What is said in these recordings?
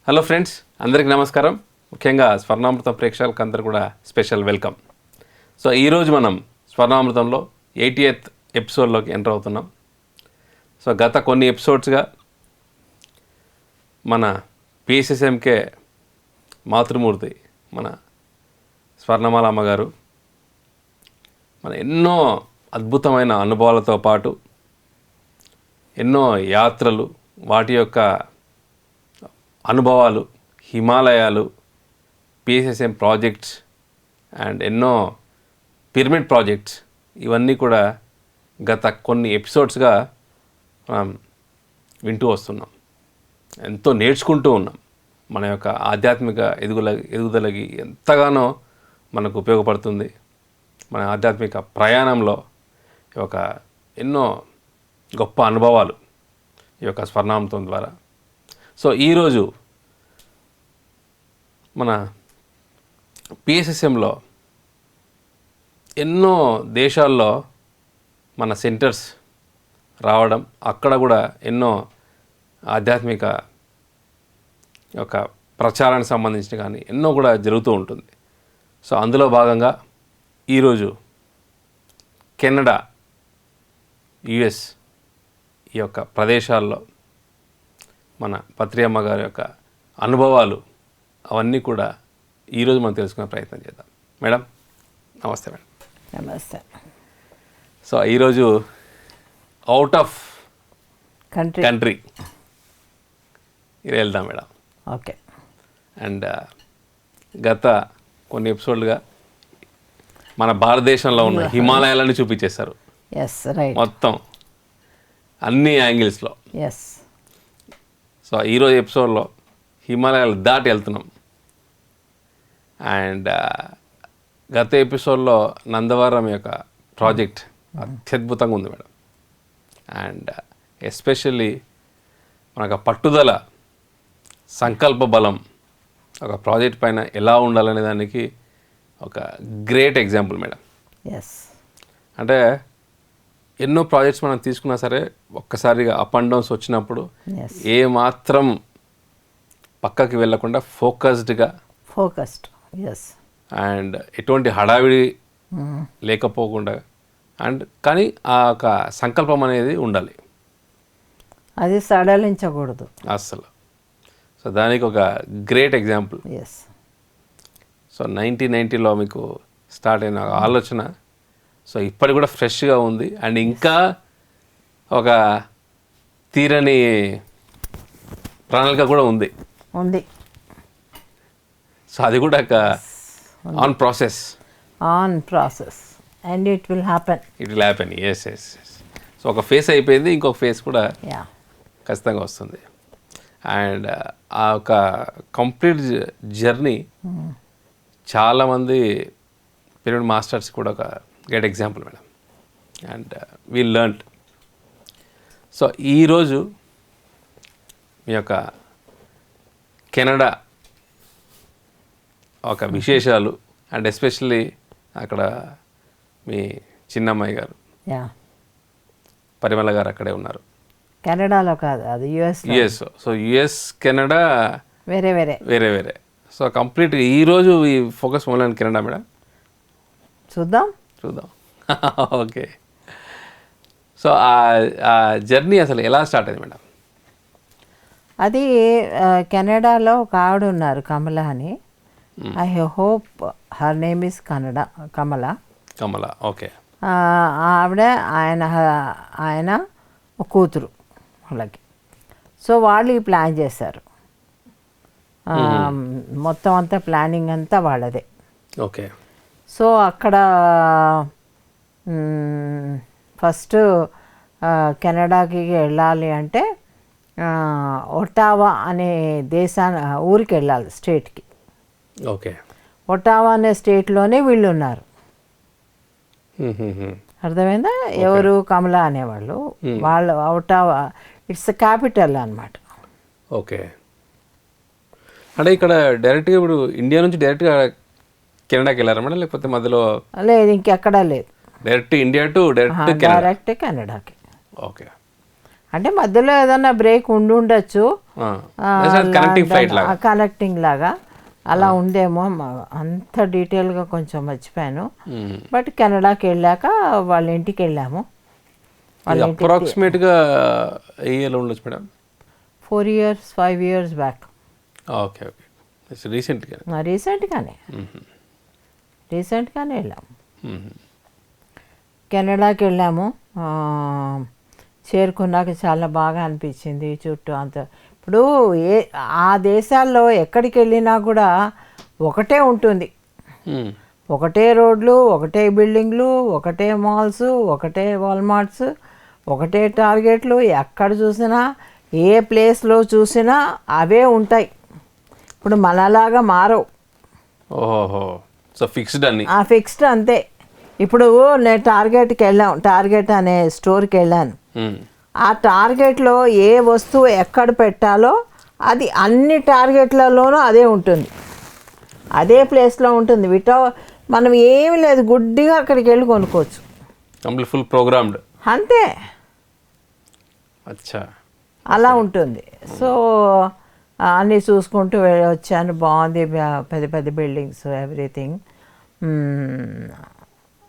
Hello friends, అందరికీ నమస్కారం. ముఖ్యంగా స్వర్ణామృతం ప్రేక్షకులకు అందరూ కూడా స్పెషల్ వెల్కమ్. సో ఈరోజు మనం స్వర్ణామృతంలో 80th ఎపిసోడ్లోకి ఎంటర్ అవుతున్నాం. సో గత కొన్ని ఎపిసోడ్స్గా మన పిఎస్ఎస్ఎంకే మాతృమూర్తి మన స్వర్ణమాల అమ్మగారు మన ఎన్నో అద్భుతమైన అనుభవాలతో పాటు ఎన్నో యాత్రలు, వాటి యొక్క అనుభవాలు, హిమాలయాలు, పిఎస్ఎస్ఎం ప్రాజెక్ట్స్ అండ్ ఎన్నో పిరమిడ్ ప్రాజెక్ట్స్, ఇవన్నీ కూడా గత కొన్ని ఎపిసోడ్స్గా మనం వింటూ వస్తున్నాం. ఎంతో నేర్చుకుంటూ ఉన్నాం. మన యొక్క ఆధ్యాత్మిక ఎదుగుదలకి ఎంతగానో మనకు ఉపయోగపడుతుంది. మన ఆధ్యాత్మిక ప్రయాణంలో ఈ యొక్క ఎన్నో గొప్ప అనుభవాలు ఈ యొక్క స్వర్ణామృతం ద్వారా. సో ఈరోజు మన పిఎస్ఎస్ఎంలో ఎన్నో దేశాల్లో మన సెంటర్స్ రావడం, అక్కడ కూడా ఎన్నో ఆధ్యాత్మిక యొక్క ప్రచారానికి సంబంధించిన కానీ ఎన్నో కూడా జరుగుతూ ఉంటుంది. సో అందులో భాగంగా ఈరోజు కెనడా, యుఎస్ ఈ యొక్క ప్రదేశాల్లో మన పత్రి అమ్మ గారి యొక్క అనుభవాలు అవన్నీ కూడా ఈరోజు మనం తెలుసుకునే ప్రయత్నం చేద్దాం. మేడం నమస్తే. మేడం నమస్తే. సో ఈరోజు అవుట్ ఆఫ్ కంట్రీ వెళ్దాం మేడం. ఓకే. అండ్ గత కొన్ని ఎపిసోడ్లుగా మన భారతదేశంలో ఉన్న హిమాలయాలని చూపించేశారు. Yes, right. మొత్తం అన్ని యాంగిల్స్లో. ఎస్. సో ఈరోజు ఎపిసోడ్లో హిమాలయాలు దాటి వెళ్తున్నాం. అండ్ గత ఎపిసోడ్లో నందవరం యొక్క ప్రాజెక్ట్ అత్యద్భుతంగా ఉంది మేడం. అండ్ ఎస్పెషల్లీ మనకు పట్టుదల, సంకల్ప బలం ఒక ప్రాజెక్ట్ పైన ఎలా ఉండాలనే దానికి ఒక గ్రేట్ ఎగ్జాంపుల్ మేడం. ఎస్. అంటే ఎన్నో ప్రాజెక్ట్స్ మనం తీసుకున్నా సరే ఒక్కసారిగా అప్ అండ్ డౌన్స్ వచ్చినప్పుడు ఏ మాత్రం పక్కకి వెళ్ళకుండా ఫోకస్డ్ ఎస్, అండ్ ఎటువంటి హడావిడి లేకపోకుండా, అండ్ కానీ ఆ ఒక సంకల్పం అనేది ఉండాలి, అది సడలించకూడదు అస్సలు. సో దానికి ఒక గ్రేట్ ఎగ్జాంపుల్. ఎస్. సో 1990లో మీకు స్టార్ట్ అయిన ఆలోచన సో ఇప్పటి కూడా ఫ్రెష్గా ఉంది. అండ్ ఇంకా ఒక తీరని ప్రణాళిక కూడా ఉంది. సో అది కూడా ఒక on process and it will happen. Yes. So ఒక ఫేస్ అయిపోయింది, ఇంకొక ఫేస్ కూడా ఖచ్చితంగా వస్తుంది. అండ్ ఆ ఒక కంప్లీట్ జర్నీ చాలామంది పిరమిడ్ మాస్టర్స్ కూడా ఒక great example madam. And we learned. So ఈరోజు మీ యొక్క కెనడా ఒక విశేషాలు, అండ్ ఎస్పెషల్లీ అక్కడ మీ చిన్నమ్మాయి గారు పరిమళ గారు అక్కడే ఉన్నారు. కెనడాలో కాదు, అది యుఎస్. సో యుఎస్, కెనడా వేరే. సో కంప్లీట్ ఈరోజు ఈ ఫోకస్ ఓన్లీ కెనడా మేడం. చూద్దాం. ఓకే. సో ఆ జర్నీ అసలు ఎలా స్టార్ట్ అయింది మేడం? అది కెనడాలో ఒక ఆవిడ ఉన్నారు, కమల అని. I hope her name is Kamala. Okay. ఆవిడ ఆయన ఒక కూతురు వాళ్ళకి. సో వాళ్ళు ఈ ప్లాన్ చేశారు. మొత్తం అంతా ప్లానింగ్ అంతా వాళ్ళదే. ఓకే. సో అక్కడ ఫస్ట్ కెనడాకి వెళ్ళాలి అంటే ఒటావా అనే ఊరికి వెళ్ళాలి, స్టేట్కి. ఓకే. ఒటావా అనే స్టేట్లోనే వీళ్ళు ఉన్నారు. అర్థమైందా? ఎవరు? కమల అనేవాళ్ళు. వాళ్ళు ఒటావా ఇట్స్ క్యాపిటల్ అన్నమాట. ఓకే. అంటే ఇక్కడ డైరెక్ట్గా ఇప్పుడు ఇండియా నుంచి డైరెక్ట్గా కెనడాకి వెళ్ళారా మేడం, లేకపోతే మధ్యలో? లేదు, ఇంకెక్కడా లేదు. డైరెక్ట్ ఇండియా టు డైరెక్ట్ కెనడాకి. ఓకే. అంటే మధ్యలో ఏదైనా బ్రేక్ ఉండొచ్చు, కనెక్టింగ్ ఫ్లైట్ లాగా, కనెక్టింగ్ లాగా అలా ఉందేమో. అంత డీటెయిల్గా కొంచెం మర్చిపోయాను. బట్ కెనడాకి వెళ్ళాక వాళ్ళ ఇంటికి వెళ్ళాము. అప్రాక్సిమేట్గా ఏ ఇయర్లో ఉండొచ్చు madam? 4 years 5 years back. Okay okay, రీసెంట్గానే వెళ్ళాము. కెనడాకి వెళ్ళాము. చేరుకున్నాక చాలా బాగా అనిపించింది. చుట్టూ అంత ఇప్పుడు ఆ దేశాల్లో ఎక్కడికి వెళ్ళినా కూడా ఒకటే ఉంటుంది, ఒకటే రోడ్లు, ఒకటే బిల్డింగ్లు, ఒకటే మాల్స్, ఒకటే వాల్మార్ట్స్, ఒకటే టార్గెట్లు. ఎక్కడ చూసినా ఏ ప్లేస్లో చూసినా అవే ఉంటాయి. ఇప్పుడు మనలాగా మారవు. ఓహో, సో ఫిక్స్డ్ అన్ని. ఫిక్స్డ్ అంతే. ఇప్పుడు నేను టార్గెట్ అనే స్టోర్కి వెళ్ళాను. ఆ టార్గెట్లో ఏ వస్తువు ఎక్కడ పెట్టాలో అది అన్ని టార్గెట్లలోనూ అదే ఉంటుంది, అదే ప్లేస్లో ఉంటుంది. మనం ఏమీ లేదు, గుడ్డిగా అక్కడికి వెళ్ళి కొనుక్కోవచ్చు. ఫుల్ ప్రోగ్రామ్డ్ అంతే, అచ్చా అలా ఉంటుంది. సో అన్నీ చూసుకుంటూ వచ్చాను. బాగుంది, పెద్ద పెద్ద బిల్డింగ్స్, ఎవ్రీథింగ్.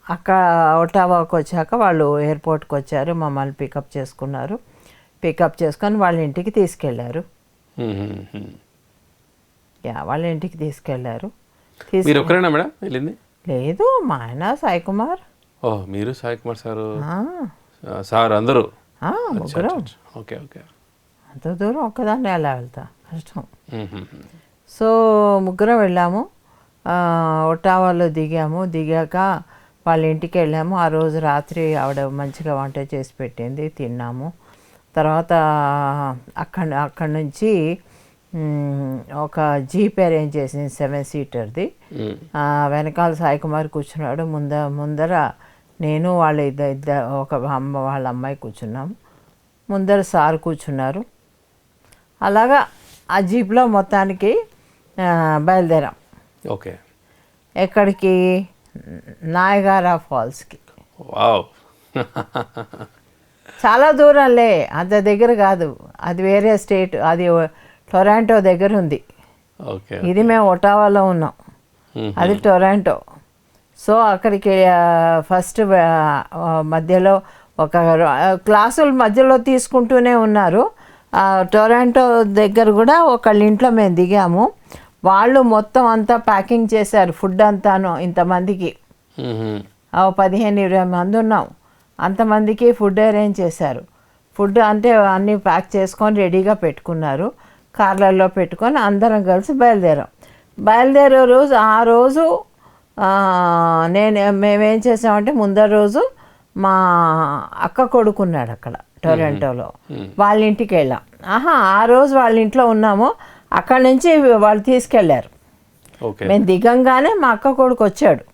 అక్కడ ఒటావాకి వచ్చాక వాళ్ళు ఎయిర్పోర్ట్కి వచ్చారు, మమ్మల్ని పికప్ చేసుకున్నారు. పికప్ చేసుకొని వాళ్ళ ఇంటికి తీసుకెళ్ళారు. వాళ్ళ ఇంటికి తీసుకెళ్ళారు. మీరు ఒక్కరేనా మేడం వెళ్ళింది? లేదు, మా ఆయన సాయి కుమార్. ఓహ్, మీరు సాయి కుమార్ సార్ అందరూ ముగ్గురం. Okay okay. అంత దూరం ఒక్కదాన్ని ఎలా వెళ్తా, కష్టం. సో ముగ్గురం వెళ్ళాము. ఒటావాలో దిగాక వాళ్ళ ఇంటికి వెళ్ళాము. ఆ రోజు రాత్రి ఆవిడ మంచిగా వంట చేసి పెట్టింది, తిన్నాము. తర్వాత అక్కడి నుంచి ఒక జీప్ అరేంజ్ చేసింది, 7-seaterది. వెనకాల సాయి కుమార్ కూర్చున్నాడు, ముందర నేను వాళ్ళ వాళ్ళ అమ్మాయి కూర్చున్నాము, ముందర సార్ కూర్చున్నారు. అలాగా ఆ జీప్లో మొత్తానికి బయలుదేరాం. ఓకే. ఎక్కడికి? నాయగారా ఫాల్స్కి. వావ్, చాలా దూరంలే, అంత దగ్గర కాదు, అది వేరే స్టేట్, అది టొరాంటో దగ్గర ఉంది. ఇది మేము ఒటావాలో ఉన్నాం, అది టొరాంటో. సో అక్కడికి ఫస్ట్ మధ్యలో ఒక క్లాసులు మధ్యలో తీసుకుంటూనే ఉన్నారు. టొరాంటో దగ్గర కూడా ఒకళ్ళ ఇంట్లో మేము దిగాము. వాళ్ళు మొత్తం అంతా ప్యాకింగ్ చేశారు, ఫుడ్ అంతాను. ఇంతమందికి 15-20 మంది ఉన్నాం, అంతమందికి ఫుడ్ అరేంజ్ చేశారు. ఫుడ్ అంటే అన్నీ ప్యాక్ చేసుకొని రెడీగా పెట్టుకున్నారు. కార్లలో పెట్టుకొని అందరం కలిసి బయలుదేరే రోజు, ఆ రోజు మేమేం చేసామంటే ముందర రోజు మా అక్క కొడుకున్నాడు అక్కడ టొరాంటోలో, వాళ్ళ ఇంటికి వెళ్ళాం. ఆ రోజు వాళ్ళ ఇంట్లో ఉన్నాము. అక్కడి నుంచి వాళ్ళు తీసుకెళ్ళారు. మేము దిగంగానే మా అక్క కొడుకు వచ్చాడు,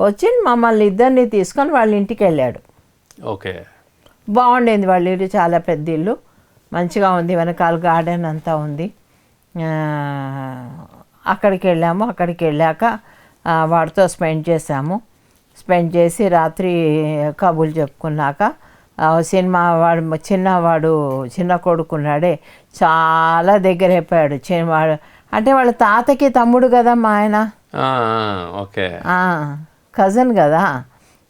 వచ్చి మమ్మల్ని ఇద్దరిని తీసుకొని వాళ్ళ ఇంటికి వెళ్ళాడు. ఓకే, బాగుండేది వాళ్ళ ఇల్లు, చాలా పెద్ద ఇల్లు, మంచిగా ఉంది, వెనకాల గార్డెన్ అంతా ఉంది. అక్కడికి వెళ్ళాము. అక్కడికి వెళ్ళాక వాడితో స్పెండ్ చేసి రాత్రి కబుర్లు చెప్పుకున్నాక సినిమా చిన్న కొడుకున్నాడే చాలా దగ్గర అయిపోయాడు. వాడు అంటే వాళ్ళ తాతకి తమ్ముడు కదా మా ఆయన, కజన్ కదా.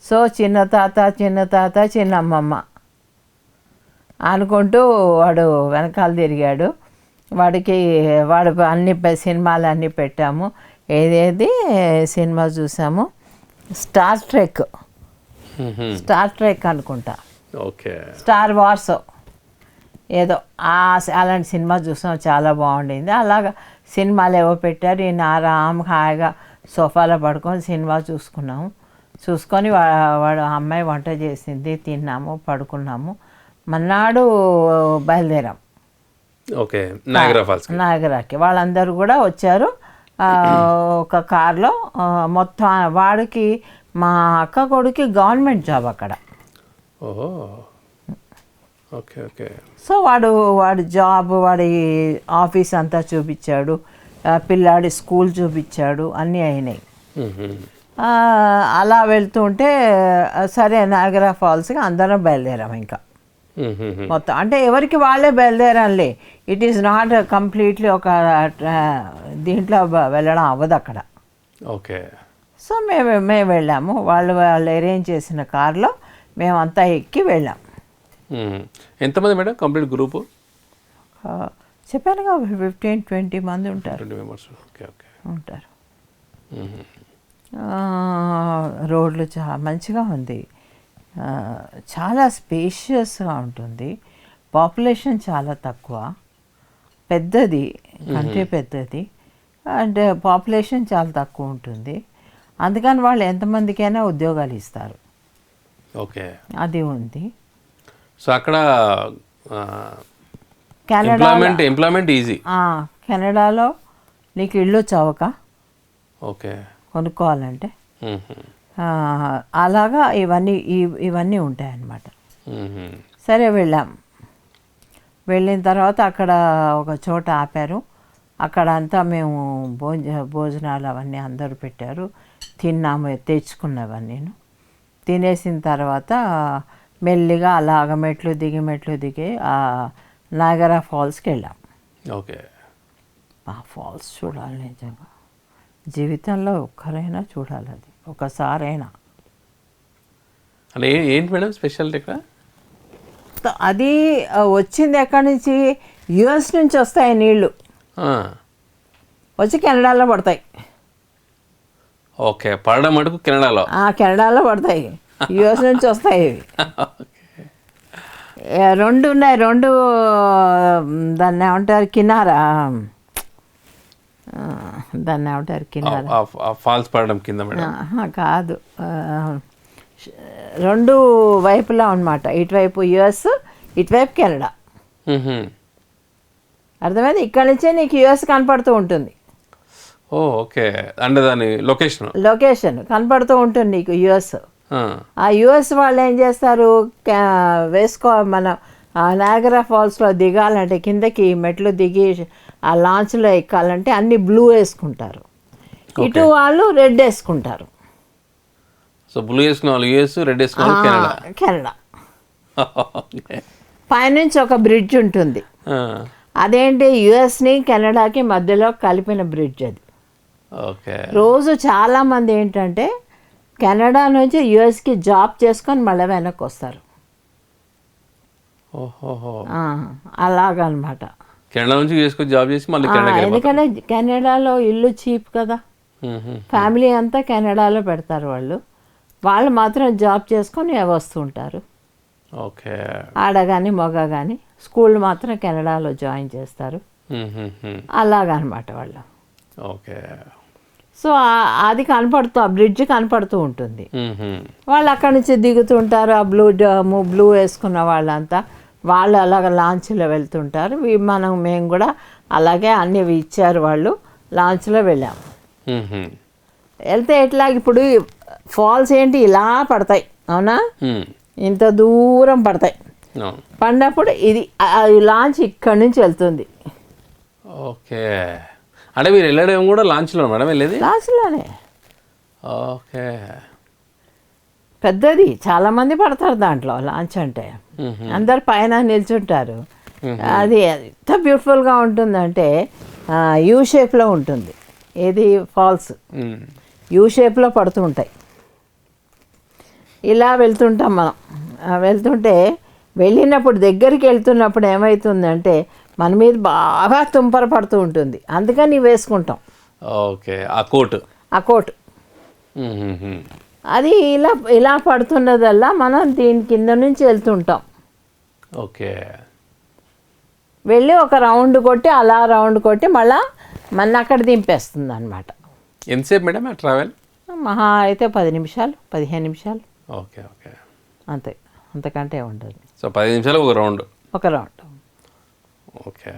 సో చిన్న తాత చిన్నమ్మమ్మ అనుకుంటూ వాడు వెనకాల తిరిగాడు. వాడు అన్ని సినిమాలు అన్నీ పెట్టాము. ఏదేది సినిమా చూసాము, స్టార్ ట్రెక్ అనుకుంటా, స్టార్ వార్స్ ఏదో అలాంటి సినిమా చూసాం, చాలా బాగుండింది. అలాగా సినిమాలు ఏవో పెట్టారు. ఈయన ఆరామ్ హాయిగా సోఫాలో పడుకొని సినిమా చూసుకొని వాడు అమ్మాయి వంట చేసింది, తిన్నాము, పడుకున్నాము. మన్నాడు బయలుదేరాం నాయగరాకి. వాళ్ళందరూ కూడా వచ్చారు ఒక కార్లో. మొత్తం వాడికి, మా అక్క కొడుకు గవర్నమెంట్ జాబ్ అక్కడ. సో వాడి జాబ్, వాడి ఆఫీస్ అంతా చూపించాడు, పిల్లాడి స్కూల్ చూపించాడు, అన్నీ అయినాయి. అలా వెళ్తుంటే సరే నాయగరా ఫాల్స్కి అందరం బయలుదేరాం. ఇంకా మొత్తం అంటే ఎవరికి వాళ్ళే బయలుదేరాలి. ఇట్ ఈస్ నాట్ కంప్లీట్లీ ఒక దీంట్లో వెళ్ళడం అవ్వదు అక్కడ. ఓకే. సో మేము వెళ్ళాము. వాళ్ళు అరేంజ్ చేసిన కార్లో మేమంతా ఎక్కి వెళ్ళాం. ఎంతమంది మేడం కంప్లీట్ గ్రూపు? చెప్పానుగా 15-20 మంది ఉంటారు. ఉంటారు. రోడ్లు మంచిగా ఉంది, చాలా స్పేషియస్గా ఉంటుంది. పాపులేషన్ చాలా తక్కువ, పెద్దది, కంట్రీ పెద్దది, అంటే పాపులేషన్ చాలా తక్కువ ఉంటుంది. అందుకని వాళ్ళు ఎంతమందికైనా ఉద్యోగాలు ఇస్తారు. ఓకే, అది ఉంది. సో అక్కడ ఎంప్లాయ్మెంట్ ఈజీ. కెనడాలో నీకు ఇల్లు చవక. ఓకే. కొనుక్కోవాలంటే అలాగా ఇవన్నీ ఉంటాయన్నమాట. సరే వెళ్ళాం. వెళ్ళిన తర్వాత అక్కడ ఒక చోట ఆపారు. అక్కడ అంతా మేము భోజనాలు అవన్నీ అందరూ పెట్టారు, తిన్నాము, తెచ్చుకున్నవన్నీ. తినేసిన తర్వాత మెల్లిగా అలాగ మెట్లు దిగి నాయగరా ఫాల్స్కి వెళ్ళాం. ఓకే. ఆ ఫాల్స్ చూడాలి, నిజంగా జీవితంలో ఒక్కరైనా చూడాలి, అది ఒకసారైనా. అంటే ఏంటి మేడం స్పెషాలిటీ ఇక్కడ? అది వచ్చింది ఎక్కడి నుంచి? యుఎస్ నుంచి వస్తాయి నీళ్ళు, వచ్చి కెనడాలో పడతాయి. ఓకే, పడడం మటుకు కెనడాలో పడతాయి, యుఎస్ నుంచి వస్తాయి. రెండు ఉన్నాయి, రెండు దాన్ని ఏమంటారు, కినారా, దాన్ని ఏమంటారు, కినారా. ఫాల్స్ పడడం కింద కాదు, రెండు వైపులా అన్నమాట. ఇటువైపు యుఎస్, ఇటువైపు కెనడా. అర్థమైంది? ఇక్కడ నుంచే నీకు యుఎస్ కనపడుతూ ఉంటుంది. ఓకే, అంటే దాని లొకేషన్ కనపడుతూ ఉంటుంది నీకు యుఎస్. ఆ యుఎస్ వాళ్ళు ఏం చేస్తారు, మన నయాగరా ఫాల్స్లో దిగాలంటే, కిందకి మెట్లు దిగి ఆ లాంచ్లో ఎక్కాలంటే అన్ని బ్లూ వేసుకుంటారు, ఇటు వాళ్ళు రెడ్ వేసుకుంటారు. సో బ్లూ వేసుకున్న వాళ్ళు యుఎస్, రెడ్ వేసుకున్న వాళ్ళు కెనడా. పైనుంచి ఒక బ్రిడ్జ్ ఉంటుంది, అదేంటి యుఎస్ని కెనడాకి మధ్యలో కలిపిన బ్రిడ్జ్ అది. రోజు చాలామంది ఏంటంటే కెనడా నుంచి యుఎస్కి జాబ్ చేసుకొని మళ్ళీ వెనక్కి వస్తారు. అలాగనమాట. కెనడా నుంచి యుఎస్కి జాబ్ చేసి మళ్ళీ ఎందుకంటే కెనడాలో ఇల్లు చీప్ కదా, ఫ్యామిలీ అంతా కెనడాలో పెడతారు. వాళ్ళు మాత్రం జాబ్ చేసుకొని వస్తుంటారు. ఓకే. ఆడ కానీ మగ కానీ స్కూల్ మాత్రం కెనడాలో జాయిన్ చేస్తారు. అలాగనమాట వాళ్ళు. ఓకే. సో అది కనపడుతూ, ఆ బ్రిడ్జ్ కనపడుతూ ఉంటుంది. వాళ్ళు అక్కడి నుంచి దిగుతుంటారు, ఆ బ్లూ వేసుకున్న వాళ్ళంతా. వాళ్ళు అలాగ లాంచ్లో వెళ్తుంటారు. మేము కూడా అలాగే అన్నీ ఇచ్చారు వాళ్ళు. లాంచ్లో వెళ్ళాము. వెళ్తే ఎట్లా, ఇప్పుడు ఫాల్స్ ఏంటి ఇలా పడతాయి, అవునా, ఇంత దూరం పడతాయి. పడినప్పుడు ఇది లాంచ్ ఇక్కడి నుంచి వెళ్తుంది. ఓకే, అంటే మీరు వెళ్ళడం కూడా లాంచ్లో మేడం? వెళ్ళేది లాంచ్లోనే. ఓకే. పెద్దది, చాలామంది పడతారు దాంట్లో. లాంచ్ అంటే అందరు పైన నిల్చుంటారు. అది ఎంత బ్యూటిఫుల్గా ఉంటుందంటే యూ షేప్లో ఉంటుంది. ఏది ఫాల్స్ యూ షేప్లో పడుతూ ఉంటాయి. ఇలా వెళ్తుంటాం మనం. వెళ్తుంటే వెళ్ళినప్పుడు, దగ్గరికి వెళ్తున్నప్పుడు ఏమవుతుందంటే మన మీద బాగా తుంపర పడుతూ ఉంటుంది. అందుకని వేసుకుంటాం. ఓకే. ఆ కోట్ అది ఇలా పడుతున్నదల్లా మనం దీని కింద నుంచి వెళ్తుంటాం. ఓకే. వెళ్ళి ఒక రౌండ్ కొట్టి, అలా రౌండ్ కొట్టి మళ్ళా మన అక్కడ దింపేస్తుంది అనమాట. ఎంతసేపు మేడం ట్రావెల్? మహా అయితే 10 నిమిషాలు, 15 నిమిషాలు. ఓకే. ఓకే, అంతే, అంతకంటే ఉండదు. సో 10 నిమిషాలు ఒక రౌండ్. ఓకే.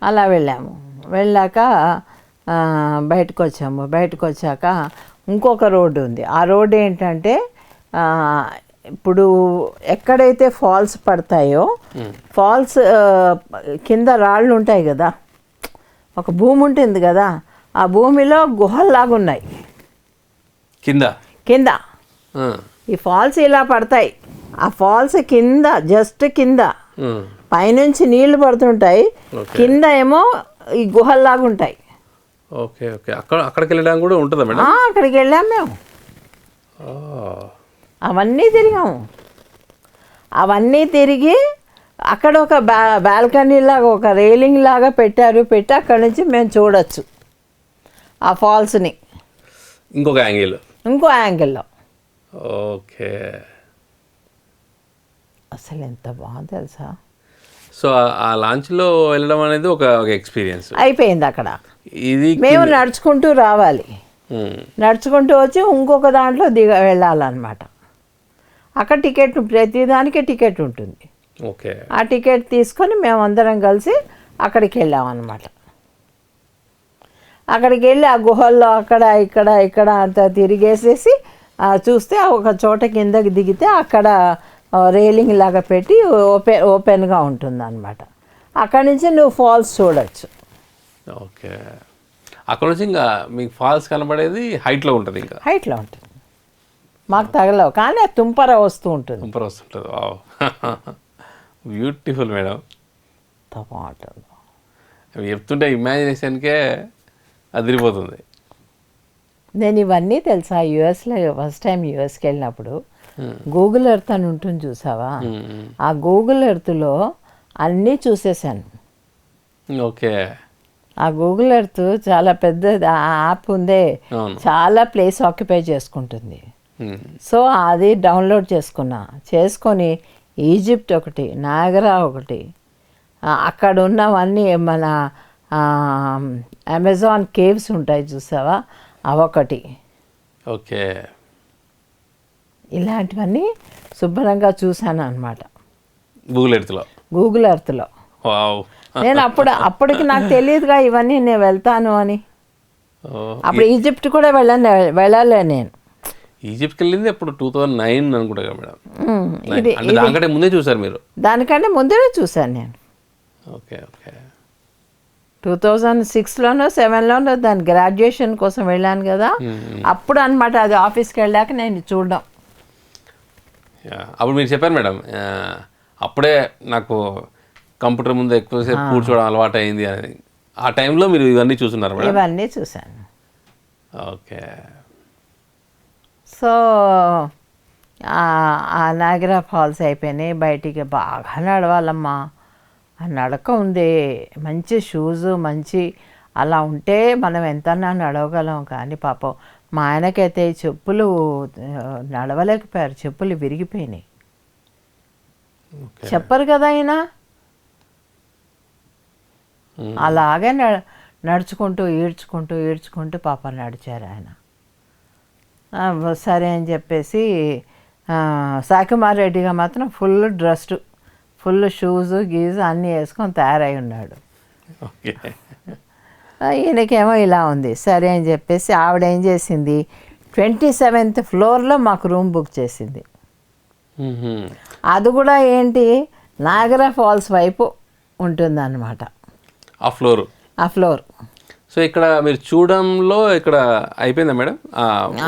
అలా వెళ్ళాము. వెళ్ళాక బయటకు వచ్చాము. బయటకు వచ్చాక ఇంకొక రోడ్డు ఉంది. ఆ రోడ్డు ఏంటంటే ఇప్పుడు ఎక్కడైతే ఫాల్స్ పడతాయో, ఫాల్స్ కింద రాళ్ళు ఉంటాయి కదా, ఒక భూమి ఉంటుంది కదా, ఆ భూమిలో గుహల్లాగా ఉన్నాయి కింద. ఈ ఫాల్స్ ఇలా పడతాయి ఆ ఫాల్స్ కింద జస్ట్ కింద పైనుంచి నీళ్లు పడుతుంటాయి, కింద ఏమో ఈ గుహల్లాగా ఉంటాయి. ఓకే ఓకే, అక్కడికి వెళ్ళడానికి కూడా ఉంటుందా మేడం? అక్కడికి వెళ్ళాం మేము, అవన్నీ తిరిగాము. అవన్నీ తిరిగి అక్కడ ఒక బాల్కనీ లాగా ఒక రైలింగ్ లాగా పెట్టారు, పెట్టి అక్కడ నుంచి మేము చూడొచ్చు ఆ ఫాల్స్ని ఇంకో యాంగిల్లో. ఓకే, అసలు ఎంత బాగుంది తెలుసా. సో ఆ లాంచ్లో వెళ్ళడం అనేది ఒక ఎక్స్పీరియన్స్ అయిపోయింది. అక్కడ ఇది మేము నడుచుకుంటూ రావాలి, నడుచుకుంటూ వచ్చి ఇంకొక దాంట్లో వెళ్ళాలన్నమాట. అక్కడ టికెట్, ప్రతిదానికి టికెట్ ఉంటుంది. ఓకే, ఆ టికెట్ తీసుకొని మేము అందరం కలిసి అక్కడికి వెళ్ళామన్నమాట. అక్కడికి వెళ్ళి ఆ గుహల్లో అక్కడ ఇక్కడ అంతా తిరిగేసేసి చూస్తే ఒక చోట కిందకి దిగితే అక్కడ రైలింగ్ లాగా పెట్టి ఓపెన్గా ఉంటుంది అన్నమాట. అక్కడి నుంచి నువ్వు ఫాల్స్ చూడొచ్చు. ఓకే, అక్కడ నుంచి ఇంకా మీకు ఫాల్స్ కనబడేది హైట్లో ఉంటుంది, ఇంకా హైట్లో ఉంటుంది. మాకు తగలవు కానీ అది తుంపర వస్తూ ఉంటుంది. Beautiful madam. బాగుంటుంది. చెప్తుంటే ఇమాజినేషన్కే అదిరిపోతుంది. నేను ఇవన్నీ తెలుసా యుఎస్లో ఫస్ట్ టైం యుఎస్కి వెళ్ళినప్పుడు గూగుల్ ఎర్త్ అని ఉంటుంది చూసావా, ఆ గూగుల్ ఎర్త్లో అన్నీ చూసేసాను. ఓకే, ఆ గూగుల్ ఎర్త్ చాలా పెద్ద యాప్ ఉందే, చాలా ప్లేస్ ఆక్యుపై చేసుకుంటుంది. సో అది డౌన్లోడ్ చేసుకొని ఈజిప్ట్ ఒకటి, నాయగరా ఒకటి, అక్కడ ఉన్నవన్నీ మన అమెజాన్ కేవ్స్ ఉంటాయి చూసావా అవొకటి. ఓకే, ఇలాంటివన్నీ శుభ్రంగా చూశాను అనమాట గూగుల్ ఎర్త్లో. నేను అప్పటికి నాకు తెలియదుగా ఇవన్నీ నేను వెళ్తాను అని. అప్పుడు ఈజిప్ట్ కూడా వెళ్ళలే నేను. ఈజిప్ట్కి వెళ్ళింది అప్పుడు 2009 అనుకుంటా మేడం. దానికంటే ముందే చూసారు మీరు? దానికంటే ముందే చూశాను నేను. ఓకే ఓకే, 2006లోనో 2007లోనో దాని గ్రాడ్యుయేషన్ కోసం వెళ్ళాను కదా, అప్పుడు అనమాట అది ఆఫీస్కి వెళ్ళాక నేను చూడడం. అప్పుడు మీరు చెప్పారు మేడం, అప్పుడే నాకు కంప్యూటర్ ముందు ఎక్కువసేపు కూర్చోవడం అలవాటు అయింది అని. ఆ టైంలో మీరు ఇవన్నీ చూస్తున్నారు మేడం? ఇవన్నీ చూశాను. ఓకే, సో ఆ నాగరా ఫాల్స్ అయిపోయినాయి, బయటికి బాగా నడవాలమ్మా. ఆ నడక ఉంది, మంచి షూజు మంచి అలా ఉంటే మనం ఎంతన్నా నడవగలం. కానీ పాపం మా ఆయనకైతే చెప్పులు నడవలేకపోయారు, చెప్పులు విరిగిపోయినాయి. చెప్పరు కదా ఆయన, అలాగే నడుచుకుంటూ ఈడ్చుకుంటూ పాప నడిచారు ఆయన. సరే అని చెప్పేసి సాకుమార్ రెడ్డిగా మాత్రం ఫుల్ డ్రెస్డ్, ఫుల్ షూజు గీజు అన్నీ వేసుకొని తయారై ఉన్నాడు. ఈయనకేమో ఇలా ఉంది. సరే అని చెప్పేసి ఆవిడ ఏం చేసింది, 27th ఫ్లోర్లో మాకు రూమ్ బుక్ చేసింది. అది కూడా ఏంటి, నాగరా ఫాల్స్ వైపు ఉంటుందన్నమాట ఆ ఫ్లోర్. సో ఇక్కడ మీరు చూడంలో ఇక్కడ అయిపోయిందా మేడం?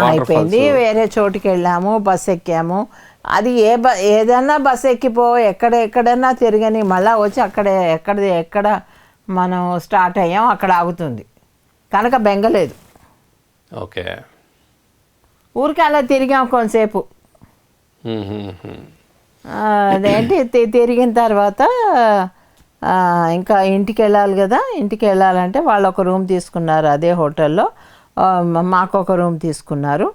అయిపోయింది. వేరే చోటుకి వెళ్ళాము, బస్ ఎక్కాము. అది ఏదన్నా బస్ ఎక్కిపో, ఎక్కడైనా తిరగని, మళ్ళీ వచ్చి ఎక్కడ మనం స్టార్ట్ అయ్యాం అక్కడ ఆగుతుంది కనుక బెంగలేదు. ఓకే, ఊరికి అలా తిరిగాం కొంతసేపు. అదేంటి తిరిగిన తర్వాత ఇంకా ఇంటికి వెళ్ళాలి కదా. ఇంటికి వెళ్ళాలంటే వాళ్ళు ఒక రూమ్ తీసుకున్నారు అదే హోటల్లో, మాకు ఒక రూమ్ తీసుకున్నారు.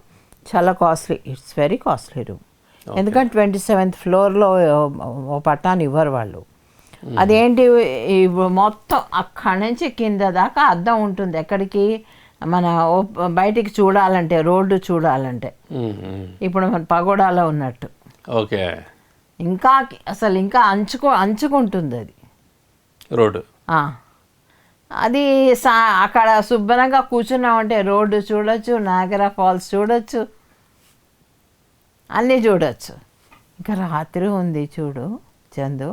చాలా costly, it's very costly room. ఎందుకంటే 27th ఫ్లోర్లో ఓ పట్టాన్ని ఇవ్వరు వాళ్ళు. అదేంటి మొత్తం అక్కడి నుంచి కింద దాకా అద్దం ఉంటుంది. ఎక్కడికి మన బయటికి చూడాలంటే, రోడ్డు చూడాలంటే ఇప్పుడు మన పగోడాలో ఉన్నట్టు. ఓకే, ఇంకా అసలు ఇంకా అంచుకుంటుంది అది రోడ్డు. అది అక్కడ శుభ్రంగా కూర్చున్నామంటే రోడ్డు చూడొచ్చు, నాగరా ఫాల్స్ చూడొచ్చు, అన్నీ చూడొచ్చు. ఇంకా రాత్రి ఉంది చూడు చందు,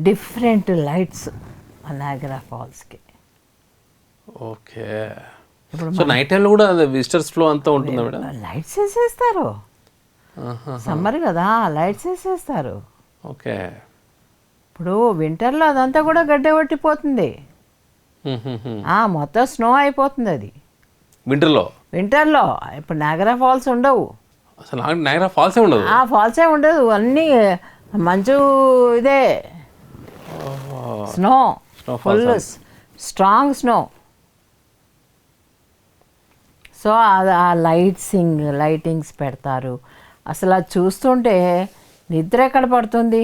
డిఫరెంట్ లైట్స్ నాగరా ఫాల్స్కి. ఓకే, ఇప్పుడు నైట్ టైంలో కూడా విజిటర్స్ ఫ్లో అంతా ఉంటుందా మేడం? లైట్స్ వేసేస్తారు. సమ్మర్ కదా లైట్స్ వేసేస్తారు. ఓకే. ఇప్పుడు వింటర్లో అదంతా కూడా గడ్డ కొట్టిపోతుంది, మొత్తం స్నో అయిపోతుంది అది వింటర్లో. ఇప్పుడు నయాగరా ఫాల్స్ ఉండవు, అసలు నయాగరా ఫాల్సే ఉండదు. ఫాల్సే ఉండదు, అన్నీ మంచు ఇదే, snow, full strong snow. So ఆ లైటింగ్స్ పెడతారు. అసలు అది చూస్తుంటే నిద్ర ఎక్కడ పడుతుంది.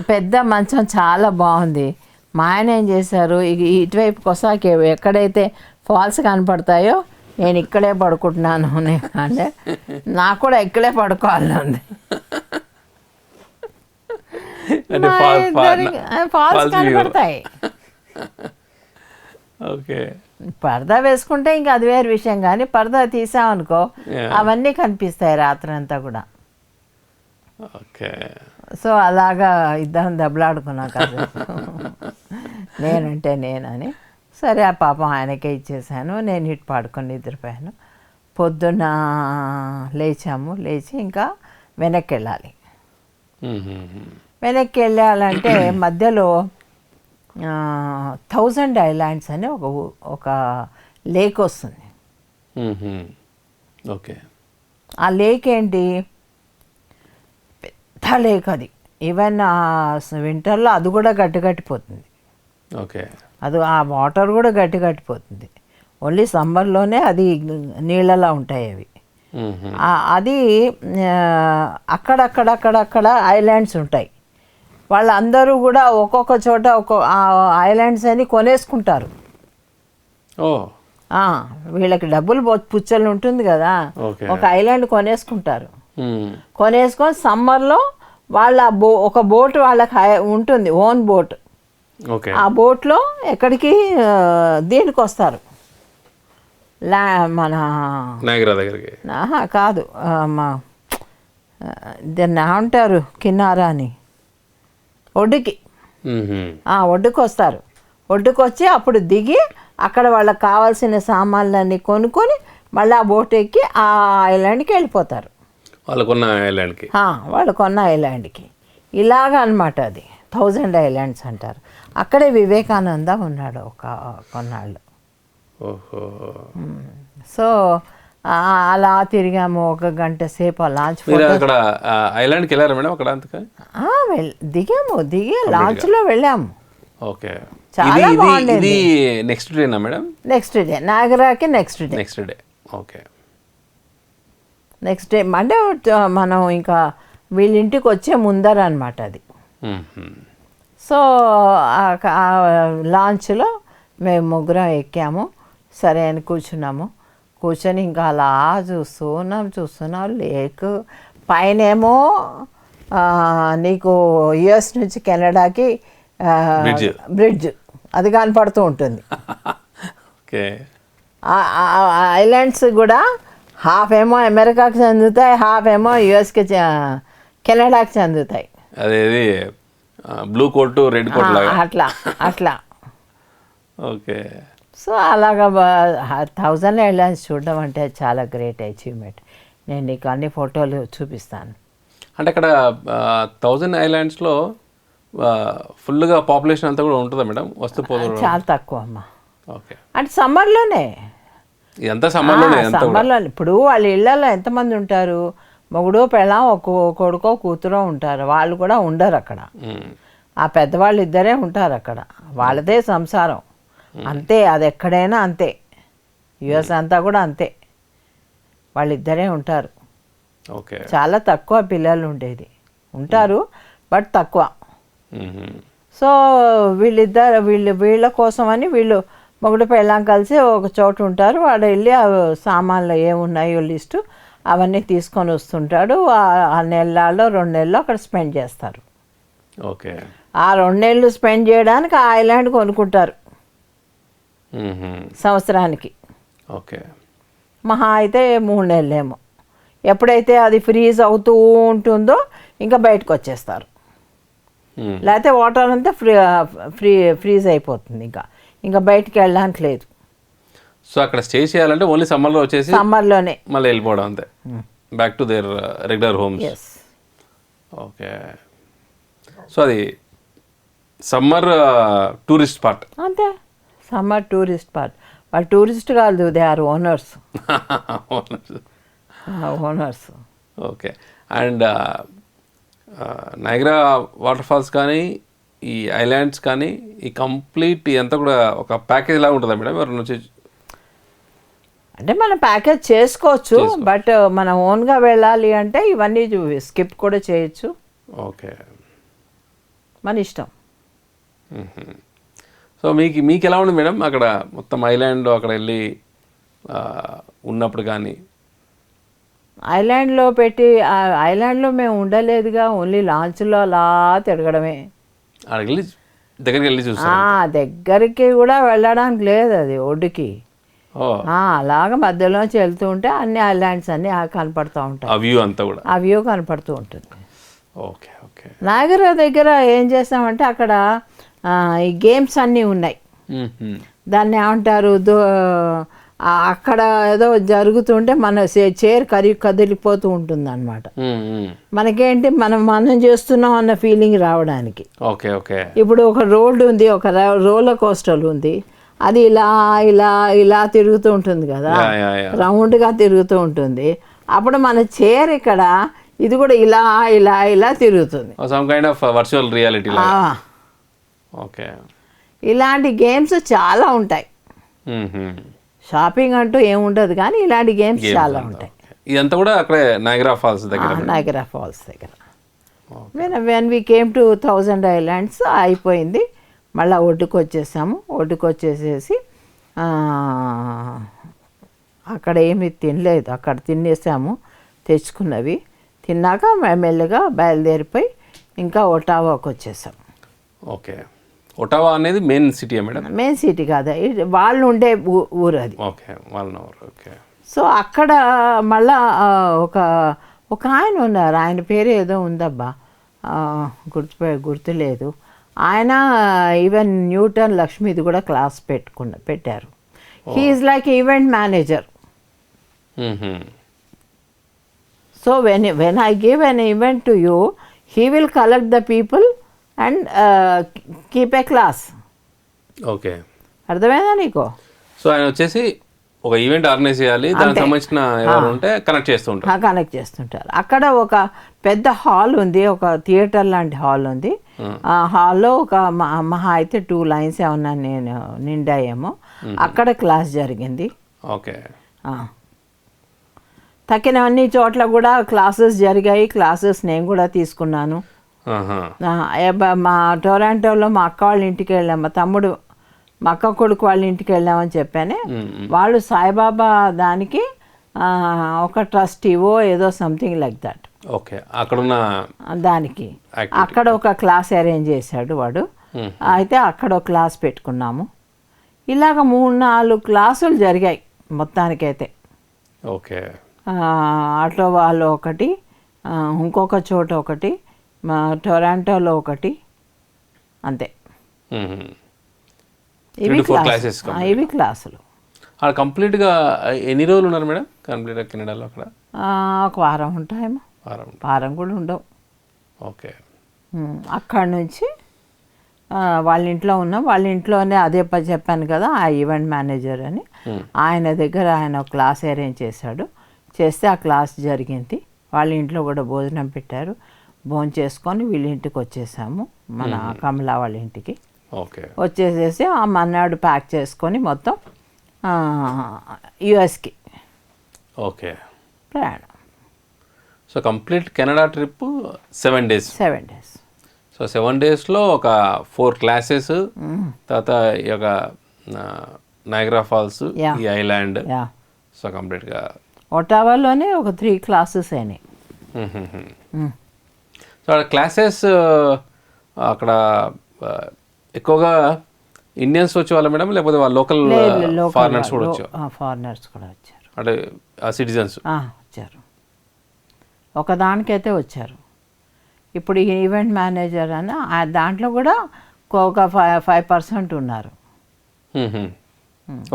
పెద్ద మంచం చాలా బాగుంది. మా ఆయన ఏం చేశారు, ఇటువైపు కొసాకి ఎక్కడైతే ఫాల్స్ కనపడతాయో నేను ఇక్కడే పడుకుంటున్నాను అంటే నాకు కూడా ఇక్కడే పడుకోవాలని ఉంది. ఫాల్స్ కనపడతాయి. ఓకే. పరదా వేసుకుంటే ఇంకా అది వేరే విషయం, కానీ పరదా తీసామనుకో అవన్నీ కనిపిస్తాయి రాత్రంతా కూడా. ఓకే. సో అలాగా ఇద్దరం దెబ్బలాడుకున్నాం కాదు, నేనంటే నేనని. సరే ఆ పాపం ఆయనకే ఇచ్చేసాను, నేను ఇటు పాడుకొని నిద్రపోయాను. పొద్దున్న లేచి ఇంకా వెనక్కి వెళ్ళాలి. వెనక్కి వెళ్ళాలంటే మధ్యలో 1000 ఐలాండ్స్ అని ఒక లేక్ వస్తుంది. ఓకే. ఆ లేక్ ఏంటి, పెద్ద లేక్ అది. ఈవెన్ వింటర్లో అది కూడా గట్టిపోతుంది. ఓకే. అది ఆ వాటర్ కూడా గట్టిపోతుంది. ఓన్లీ సమ్మర్లోనే అది నీళ్ళలా ఉంటాయి అవి. అది అక్కడక్కడ ఐలాండ్స్ ఉంటాయి. వాళ్ళందరూ కూడా ఒక్కొక్క చోట ఐలాండ్స్ అని కొనేసుకుంటారు. వీళ్ళకి డబ్బులు పుచ్చలు ఉంటుంది కదా, ఒక ఐలాండ్ కొనేసుకుంటారు. కొనేసుకొని సమ్మర్లో వాళ్ళ ఒక బోట్ వాళ్ళకి ఉంటుంది, ఓన్ బోట్. ఆ బోట్లో ఎక్కడికి దీనికి వస్తారు, మన కాదు దాన్ని ఏమంటారు, కిన్నారా అని, ఒడ్డుకి వస్తారు. ఒడ్డుకు వచ్చి అప్పుడు దిగి అక్కడ వాళ్ళకి కావాల్సిన సామాన్లన్నీ కొనుక్కొని మళ్ళీ ఆ బోట్ ఎక్కి ఆ ఐలాండ్కి వెళ్ళిపోతారు, వాళ్ళు కొన్న ఐలాండ్కి. ఇలాగ అనమాట అది 1000 ఐలాండ్స్ అంటారు. అక్కడే వివేకానంద ఉన్నాడు కొన్నాళ్ళు. సో అలా తిరిగాము 1 గంట సేపు. లాంచ్ దిగి లాంచ్లో వెళ్ళాము. చాలా బాగుండేది. నెక్స్ట్ డేనా మేడం? నెక్స్ట్ డే నాగరాకి next day. Okay. Next day అంటే మనం ఇంకా వీళ్ళింటికి వచ్చే ముందర అనమాట అది. సో లాంచ్లో మేము ముగ్గురం ఎక్కాము. సరే అని కూర్చొని ఇంకా అలా చూస్తున్నాం లేక్ పైనేమో నీకు యుఎస్ నుంచి కెనడాకి బ్రిడ్జ్ అది కనపడుతూ ఉంటుంది. ఐలాండ్స్ కూడా హాఫ్ ఏమో అమెరికాకి చెందుతాయి, హాఫ్ ఏమో యుఎస్కి కెనడాకి చెందుతాయి. అదేది బ్లూ కోట్ రెడ్ కోట్ అట్లా. ఓకే. సో అలాగా 1000 ఐలాండ్స్ చూడడం అంటే చాలా గ్రేట్ అచీవ్మెంట్. నేను నీకు అన్ని ఫోటోలు చూపిస్తాను. అంటే అక్కడ 1000 ఐలాండ్స్లో ఫుల్గా పాపులేషన్ అంతా కూడా ఉంటుందా మేడం? చాలా తక్కువ అమ్మా. ఓకే. అంటే సమ్మర్లోనే ఇప్పుడు వాళ్ళ ఇళ్ళల్లో ఎంతమంది ఉంటారు, మొగుడు పెళ్ళాం ఒక కొడుకో కూతురో ఉంటారు, వాళ్ళు కూడా ఉండరు అక్కడ. ఆ పెద్దవాళ్ళు ఇద్దరే ఉంటారు అక్కడ, వాళ్ళదే సంసారం అంతే. అది ఎక్కడైనా అంతే, యుఎస్ అంతా కూడా అంతే, వాళ్ళిద్దరే ఉంటారు. చాలా తక్కువ పిల్లలు ఉండేది, ఉంటారు బట్ తక్కువ. సో వీళ్ళ కోసమని వీళ్ళు మొగుడు పెళ్ళాం కలిసి ఒక చోట ఉంటారు. వాడు వెళ్ళి సామాన్లు ఏమున్నాయో లిస్టు అవన్నీ తీసుకొని వస్తుంటాడు. ఆ నెలలో 2 నెలలు అక్కడ స్పెండ్ చేస్తారు. ఓకే. ఆ 2 నెలలు స్పెండ్ చేయడానికి ఆ ఐలాండ్ కొనుక్కుంటారు సంవత్సరానికి. ఓకే. మహా అయితే 3 నెలలేమో. ఎప్పుడైతే అది ఫ్రీజ్ అవుతూ ఉంటుందో ఇంకా బయటకు వచ్చేస్తారు. లేకపోతే వాటర్ అంతా ఫ్రీజ్ అయిపోతుంది, ఇంకా బయటికి వెళ్ళడానికి లేదు. సో అక్కడ స్టే చేయాలంటే ఓన్లీ సమ్మర్లో వచ్చేసి సమ్మర్లోనే మళ్ళీ వెళ్ళిపోవడం అంతే, back to their regular homes. Yes. Okay. So అది సమ్మర్ టూరిస్ట్ స్పాట్ అంతే, సమ్మర్ టూరిస్ట్ స్పాట్. వాళ్ళు టూరిస్ట్ కాదు, they are owners. Owners. Okay. And Niagara water falls కానీ ఈ ఐలాండ్స్ కానీ ఈ కంప్లీట్ అంతా కూడా ఒక ప్యాకేజ్ లాగా ఉంటుందా మేడం ఎవరి నుంచి? అంటే మనం ప్యాకేజ్ చేసుకోవచ్చు, బట్ మనం ఓన్గా వెళ్ళాలి అంటే ఇవన్నీ స్కిప్ కూడా చేయొచ్చు. ఓకే. మన ఇష్టం. సో మీకు ఎలా ఉంది మేడం అక్కడ మొత్తం ఐలాండ్ అక్కడ వెళ్ళి ఉన్నప్పుడు కానీ? ఐలాండ్లో ఐలాండ్లో మేము ఉండలేదుగా, ఓన్లీ లాంచ్లో అలా తిరగడమే. అక్కడికి దగ్గరికి వెళ్ళి చూసా? దగ్గరికి కూడా వెళ్ళడానికి లేదు, అది ఒడ్డుకి. అలాగ మధ్యలోంచి వెళ్తూ ఉంటే అన్ని ఐలాండ్స్ అన్ని కనపడుతూ ఉంటాయి, ఆ వ్యూ అంతా కూడా, ఆ వ్యూ కనపడుతూ ఉంటుంది. ఓకే. ఓకే. నాగర దగ్గర ఏం చేస్తామంటే అక్కడ ఈ గేమ్స్ అన్నీ ఉన్నాయి. దాన్ని ఏమంటారు, అక్కడ ఏదో జరుగుతుంటే మన చైర్ కదిలిపోతూ ఉంటుంది అనమాట. మనకేంటి మనం చేస్తున్నాం అన్న ఫీలింగ్ రావడానికి. ఓకే. ఓకే. ఇప్పుడు ఒక రోడ్డు ఉంది, ఒక రోలర్ కోస్టర్ ఉంది, అది ఇలా ఇలా ఇలా తిరుగుతూ ఉంటుంది కదా, రౌండ్గా తిరుగుతూ ఉంటుంది. అప్పుడు మన చైర్ ఇక్కడ, ఇది కూడా ఇలా ఇలా ఇలా తిరుగుతుంది. Some kind of virtual reality. Okay. ఇలాంటి గేమ్స్ చాలా ఉంటాయి. షాపింగ్ అంటూ ఏముండదు కానీ ఇలాంటి గేమ్స్ చాలా ఉంటాయి. ఇదంతా కూడా అక్కడే నైగ్రా ఫాల్స్ దగ్గర. నైగ్రా ఫాల్స్ దగ్గర. When we came to 1000 islands అయిపోయింది. మళ్ళీ ఒడ్డుకు వచ్చేసాము. ఒడ్డుకు వచ్చేసేసి అక్కడ ఏమీ తినలేదు, అక్కడ తినేసాము తెచ్చుకున్నవి. తిన్నాక మెల్లగా బయలుదేరిపోయి ఇంకా ఒటావాకు వచ్చేసాం. ఓకే. ఒటావా అనేది main city madam? Main city కాదు, వాళ్ళు ఉండే ఊరు అది. ఓకే, వాళ్ళ ఊరు. ఓకే. సో అక్కడ మళ్ళా ఒక ఆయన ఉన్నారు, ఆయన పేరు ఏదో ఉందబ్బా, గుర్తులేదు. ఆయన ఈవెన్ న్యూటన్ లక్ష్మీది కూడా క్లాస్ పెట్టారు. He is like event manager. So when I give an event to you, he will collect the people and keep a class. Okay, అర్థమైందా నీకు? సో ఆయన వచ్చేసి ఒక ఈవెంట్ ఆర్గనైజ్ చేయాలి, దానికి సంబంధించిన ఎవరు ఉంటే కనెక్ట్ చేస్తుంటారు. అక్కడ ఒక పెద్ద హాల్ ఉంది, ఒక థియేటర్ లాంటి హాల్ ఉంది. ఆ హాల్లో ఒక మహా అయితే 2 లైన్స్ ఏమన్నా నేను నిండాయేమో. అక్కడ క్లాస్ జరిగింది. ఓకే. తక్కిన అన్ని చోట్ల కూడా క్లాసెస్ జరిగాయి. క్లాసెస్ నేను కూడా తీసుకున్నాను. మా టొరాంటోలో మా అక్క వాళ్ళ ఇంటికి వెళ్ళాం, మా అక్క కొడుకు వాళ్ళ ఇంటికి వెళ్ళామని చెప్పానే. వాళ్ళు సాయిబాబా దానికి ఒక ట్రస్టీవో ఏదో సంథింగ్ లైక్ దట్. ఓకే. అక్కడున్న దానికి అక్కడ ఒక క్లాస్ అరేంజ్ చేశాడు వాడు. అయితే అక్కడ ఒక క్లాస్ పెట్టుకున్నాము. ఇలాగ 3-4 క్లాసులు జరిగాయి మొత్తానికైతే. ఓకే. ఆటో వాళ్ళు ఒకటి, ఇంకొక చోట ఒకటి, మా టొరాంటోలో ఒకటి, అంతే. ఇవి క్లాసులు. కంప్లీట్గా ఎన్ని రోజులు ఉన్నారు మేడం కంప్లీట్గా కెనడాలో? అక్కడ ఒక వారం ఉంటాయేమో, వారం కూడా ఉండవు. ఓకే. అక్కడ నుంచి వాళ్ళ ఇంట్లో ఉన్నాం. వాళ్ళ ఇంట్లోనే అదే చెప్పాను కదా, ఆ ఈవెంట్ మేనేజర్ అని, ఆయన దగ్గర ఆయన ఒక క్లాస్ అరేంజ్ చేస్తే ఆ క్లాస్ జరిగింది. వాళ్ళ ఇంట్లో కూడా భోజనం పెట్టారు. భోజనం చేసుకొని వీళ్ళ ఇంటికి వచ్చేసాము, మన కమలా వాళ్ళ ఇంటికి. ఓకే. వచ్చేసేసి ఆ మన్నాడు ప్యాక్ చేసుకొని మొత్తం యుఎస్కి ఓకే ప్రయాణం. So complete Canada trip 7 days. 7 days. So 7 daysలో ఒక 4 classes, తర్వాత ఈ యొక్క నైగ్రా ఫాల్స్, ఈ ఐలాండ్. సో కంప్లీట్గా ఒటావాలోనే ఒక 3 classes అయినాయి. సో అక్కడ క్లాసెస్ అక్కడ ఎక్కువగా ఇండియన్స్ వచ్చేవాళ్ళ మేడం, లేకపోతే వాళ్ళ లోకల్ ఫారినర్స్ కూడా వచ్చారు? ఫారినర్స్ కూడా వచ్చారు, అంటే సిటిజన్స్ వచ్చారు. ఒకదానికైతే వచ్చారు. ఇప్పుడు ఈ ఈవెంట్ మేనేజర్ అని దాంట్లో కూడా ఒక 5% ఉన్నారు.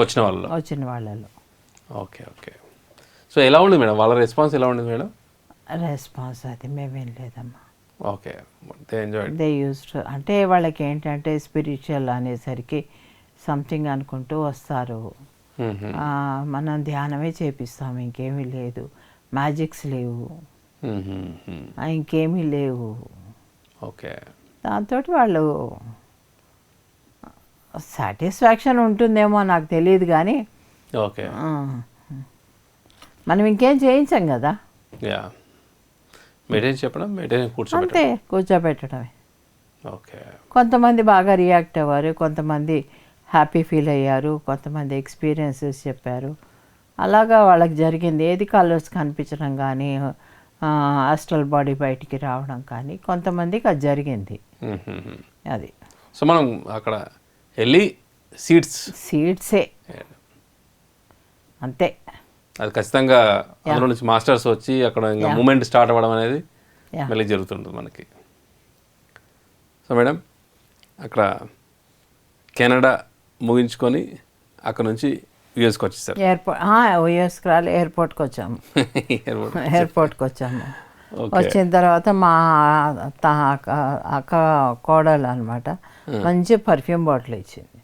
వచ్చిన వాళ్ళలో. Okay okay. సో ఎలా ఉంది మేడం వాళ్ళ రెస్పాన్స్ ఎలా ఉండేది మేడం? రెస్పాన్స్ అది మేమేం లేదమ్మా. Okay, they enjoy. They used అంటే వాళ్ళకి ఏంటంటే స్పిరిచువల్ అనేసరికి సంథింగ్ అనుకుంటూ వస్తారు. మనం ధ్యానమే చేపిస్తాం, ఇంకేమీ లేదు, మ్యాజిక్స్ లేవు, ఇంకేమీ లేవు. ఓకే, దాంతో వాళ్ళు సాటిస్ఫాక్షన్ ఉంటుందేమో నాకు తెలియదు కానీ ఓకే మనం ఇంకేం చేయించాం కదా. మెయింటైన్ చెప్పడం, మెయింటైన్ అంతే, కూర్చోబెట్టడమే. ఓకే. కొంతమంది బాగా రియాక్ట్ అవ్వారు, కొంతమంది హ్యాపీ ఫీల్ అయ్యారు, కొంతమంది ఎక్స్పీరియన్సెస్ చెప్పారు. అలాగా వాళ్ళకి జరిగింది. ఏది కలర్స్ కనిపించడం కానీ ఆస్ట్రల్ బాడీ బయటికి రావడం కానీ కొంతమందికి అది జరిగింది. అది సో మనం అక్కడ వెళ్ళి సీడ్సే అంతే. అది ఖచ్చితంగా అందులో నుంచి మాస్టర్స్ వచ్చి అక్కడ ఇంకా మూమెంట్ స్టార్ట్ అవ్వడం అనేది మళ్ళీ జరుగుతుంటుంది మనకి. సో మేడం అక్కడ కెనడా ముగించుకొని అక్కడ నుంచి యుఎస్కి వచ్చేసారు. యుఎస్కి రాలి ఎయిర్పోర్ట్కి వచ్చాము. ఎయిర్పోర్ట్కి వచ్చాము. వచ్చిన తర్వాత మా అక్క కోడలు అనమాట మంచి పర్ఫ్యూమ్ బాటిల్ ఇచ్చింది.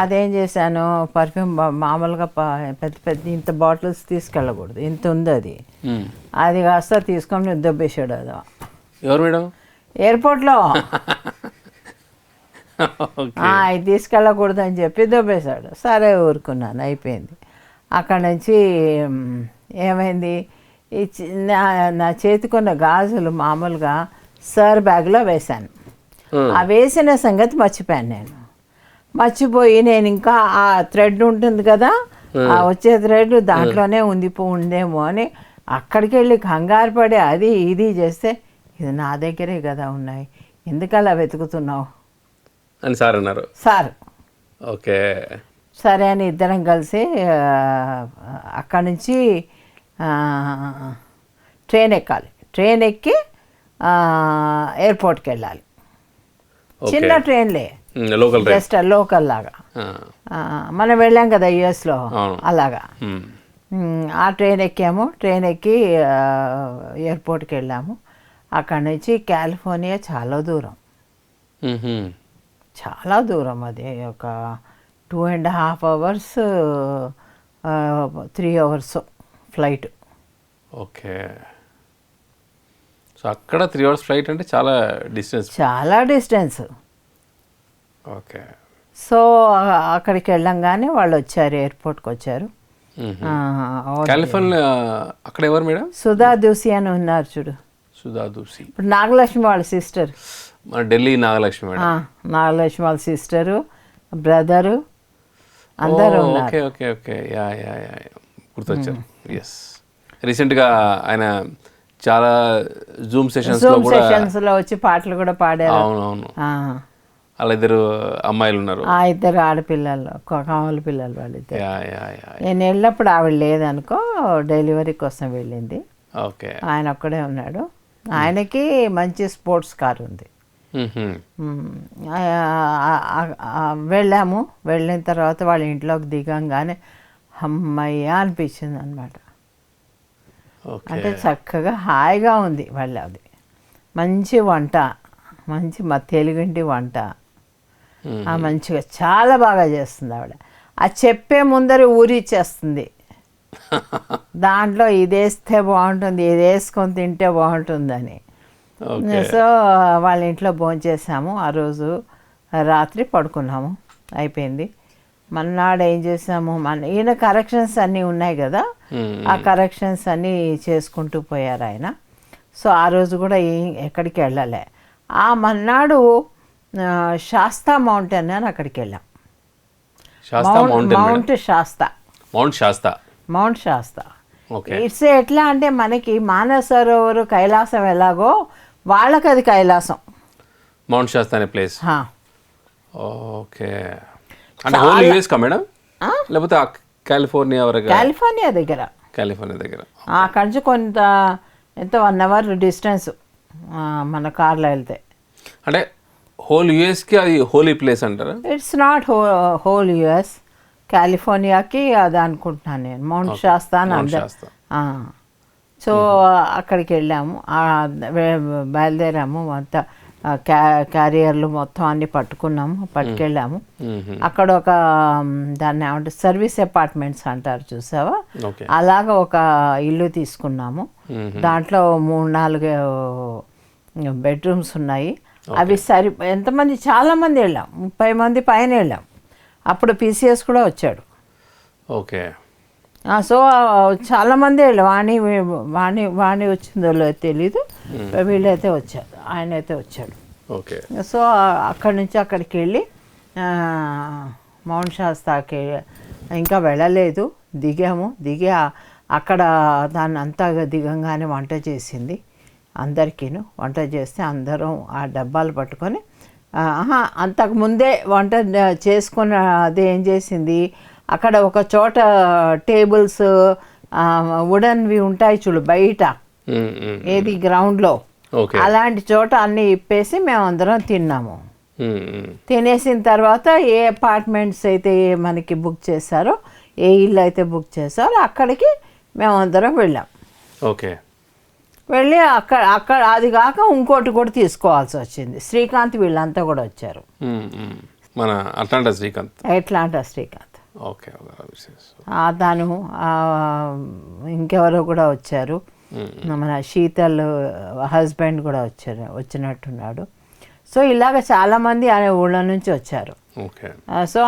అదేం చేశాను, పర్ఫ్యూమ్ మామూలుగా పెద్ద పెద్ద ఇంత బాటిల్స్ తీసుకెళ్ళకూడదు, ఇంత ఉంది అది, అది కాస్త తీసుకొని దొబ్బేసాడు. అది ఎవరు మేడం? ఎయిర్పోర్ట్లో ఇది తీసుకెళ్ళకూడదు అని చెప్పి దొబ్బేశాడు. సరే ఊరుకున్నాను, అయిపోయింది. అక్కడ నుంచి ఏమైంది, ఈ నా చేతికున్న గాజులు మామూలుగా సర్ బ్యాగ్లో వేశాను. ఆ వేసిన సంగతి మర్చిపోయాను. మర్చిపోయి నేను ఇంకా ఆ థ్రెడ్ ఉంటుంది కదా, ఆ వచ్చే థ్రెడ్ దాంట్లోనే ఉందేమో అని అక్కడికి వెళ్ళి కంగారు పడి అది ఇది చేస్తే ఇది నా దగ్గరే కదా ఉన్నాయి, ఎందుకలా వెతుకుతున్నావు అని సార్ అన్నారు. సార్ ఓకే సరే అని ఇద్దరం కలిసి అక్కడి నుంచి ట్రైన్ ఎక్కాలి. ట్రైన్ ఎక్కి ఎయిర్పోర్ట్కి వెళ్ళాలి. చిన్న ట్రైన్లే, జస్ట్ లోకల్ లాగా. మనం వెళ్ళాం కదా యుఎస్లో, అలాగా. ఆ ట్రైన్ ఎక్కాము. ట్రైన్ ఎక్కి ఎయిర్పోర్ట్కి వెళ్ళాము. అక్కడి నుంచి కాలిఫోర్నియా చాలా దూరం, చాలా దూరం. అది ఒక 2.5 hours 3 hours flight. Okay. So అక్కడ 3 hours ఫ్లైట్ అంటే చాలా డిస్టెన్స్. ఓకే. సో అక్కడికి వెళ్ళంగానే వాళ్ళు వచ్చారు, ఎయిర్పోర్ట్కి వచ్చారు. కాలిఫోర్నియా అక్కడ ఎవరు మేడం? సుధా దూసి అని ఉన్నారు చూడు. సుధా దూసి ఇప్పుడు నాగలక్ష్మి వాళ్ళ సిస్టర్. మన ఢిల్లీ నాగలక్ష్మి మేడం. నాగలక్ష్మి వాళ్ళ సిస్టరు, బ్రదరు అందరూ ఉన్నారు. Okay okay okay, yeah yeah yeah గుర్తొచ్చారు. ఎస్, రీసెంట్గా ఆయన చాలా జూమ్ సెషన్స్లో వచ్చి పాటలు కూడా పాడారు. అవునవును, వాళ్ళ ఇద్దరు అమ్మాయిలు ఉన్నారు. ఇద్దరు ఆడపిల్లలు, కామల పిల్లలు వాళ్ళిద్దరు. నేను వెళ్ళినప్పుడు ఆవిడ లేదనుకో, డెలివరీ కోసం వెళ్ళింది. ఓకే. ఆయన ఒక్కడే ఉన్నాడు. ఆయనకి మంచి స్పోర్ట్స్ కార్ ఉంది. వెళ్ళాము. వెళ్ళిన తర్వాత వాళ్ళ ఇంట్లోకి దిగంగానే అమ్మయ్య అనిపించింది అనమాట. అంటే చక్కగా హాయిగా ఉంది వాళ్ళది. మంచి వంట, మంచి మా తెలుగింటి వంట మంచిగా చాలా బాగా చేస్తుంది ఆవిడ. అది చెప్పే ముందర ఊరిచ్చేస్తుంది, దాంట్లో ఇది వేస్తే బాగుంటుంది, ఇది వేసుకొని తింటే బాగుంటుందని. సో వాళ్ళ ఇంట్లో భోంచేసాము. ఆ రోజు రాత్రి పడుకున్నాము, అయిపోయింది. మన్నాడు ఏం చేసాము, ఈయన కరెక్షన్స్ అన్నీ ఉన్నాయి కదా, ఆ కరెక్షన్స్ అన్నీ చేసుకుంటూ పోయారు ఆయన. సో ఆ రోజు కూడా ఎక్కడికి వెళ్ళలే. ఆ మన్నాడు శాస్తా మౌంటైన్ అని అక్కడికి వెళ్ళాం. మౌంట్ శాస్తా ఇట్స్ ఎట్లా అంటే మనకి మానస సరోవర్ కైలాసం ఎలాగో వాళ్ళకి అది కైలాసం. మౌంట్ శాస్తా అనే ప్లేస్. ఓకే. అంటే హోల్ యుఎస్ కా మేడం, లేకపోతే కాలిఫోర్నియా వరకు? కాలిఫోర్నియా దగ్గర. అక్కడి నుంచి కొంత ఎంత 1 hour డిస్టెన్స్ మన కార్లో వెళ్తే. అంటే హోల్ యుఎస్కి అది హోలీ ప్లేస్ అంటారా? ఇట్స్ నాట్ హోల్ యుఎస్, కాలిఫోర్నియాకి అది అనుకుంటున్నాను నేను, మౌంట్ శాస్తా అని అందరు. సో అక్కడికి వెళ్ళాము, బయలుదేరాము, అంతా క్యారియర్లు మొత్తం అన్ని పట్టుకెళ్ళాము. అక్కడ ఒక దాన్ని ఏమంటే సర్వీస్ అపార్ట్మెంట్స్ అంటారు చూసావా, అలాగ ఒక ఇల్లు తీసుకున్నాము. దాంట్లో 3-4 బెడ్రూమ్స్ ఉన్నాయి. అవి ఎంతమంది, చాలామంది వెళ్ళాం, 30 మంది పైన వెళ్ళాం. అప్పుడు PCS కూడా వచ్చాడు. ఓకే. సో చాలామంది వెళ్ళాం. వాణి వచ్చిందో తెలీదు, వీళ్ళైతే వచ్చారు, ఆయన అయితే వచ్చాడు. ఓకే. సో అక్కడి నుంచి అక్కడికి వెళ్ళి మౌంట్ శాస్తాకి ఇంకా వెళ్ళలేదు, దిగి అక్కడ దాన్ని అంతా దిగంగానే వంట చేసింది అందరికీను. వంట చేస్తే అందరం ఆ డబ్బాలు పట్టుకొని, అంతకుముందే వంట చేసుకున్న అది ఏం చేసింది, అక్కడ ఒక చోట టేబుల్స్ వుడన్వి ఉంటాయి చూడు బయట, ఏది గ్రౌండ్లో, అలాంటి చోట అన్నీ ఇప్పేసి మేము అందరం తిన్నాము. తినేసిన తర్వాత ఏ అపార్ట్మెంట్స్ అయితే మనకి బుక్ చేశారో, ఏ ఇల్లు అయితే బుక్ చేశారో అక్కడికి మేము అందరం వెళ్ళాం. ఓకే. వెళ్ళి అక్కడ అది కాక ఇంకోటి కూడా తీసుకోవాల్సి వచ్చింది. శ్రీకాంత్ వీళ్ళంతా కూడా వచ్చారు, మన అట్లాంటా శ్రీకాంత్. ఓకే. తాను ఇంకెవరో కూడా వచ్చారు, మన శీతల్ హస్బెండ్ కూడా వచ్చినట్టున్నాడు. సో ఇలాగ చాలామంది అనే ఊళ్ళ నుంచి వచ్చారు. సో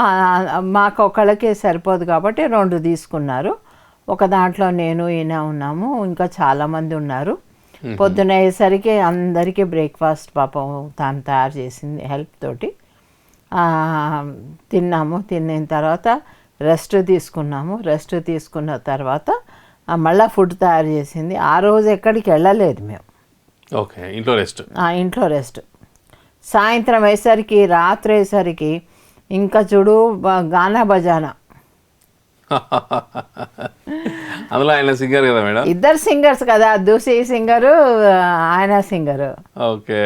మాకు ఒకళ్ళకే సరిపోదు కాబట్టి 2 తీసుకున్నారు. ఒక దాంట్లో నేను ఈయన ఉన్నాము, ఇంకా చాలామంది ఉన్నారు. పొద్దున అయ్యేసరికి అందరికీ బ్రేక్ఫాస్ట్ పాపం తాను తయారు చేసింది హెల్ప్ తోటి. తిన్న తర్వాత రెస్ట్ తీసుకున్న తర్వాత మళ్ళీ ఫుడ్ తయారు చేసింది. ఆ రోజు ఎక్కడికి వెళ్ళలేదు మేము. ఓకే. ఇంట్లో రెస్ట్. సాయంత్రం అయ్యేసరికి, రాత్రి అయ్యేసరికి ఇంకా చూడు గానా బజానా. అందులో ఆయన సింగర్ కదా మేడం? ఇద్దరు సింగర్స్ కదా, దూసి సింగరు, ఆయన సింగరు. ఓకే.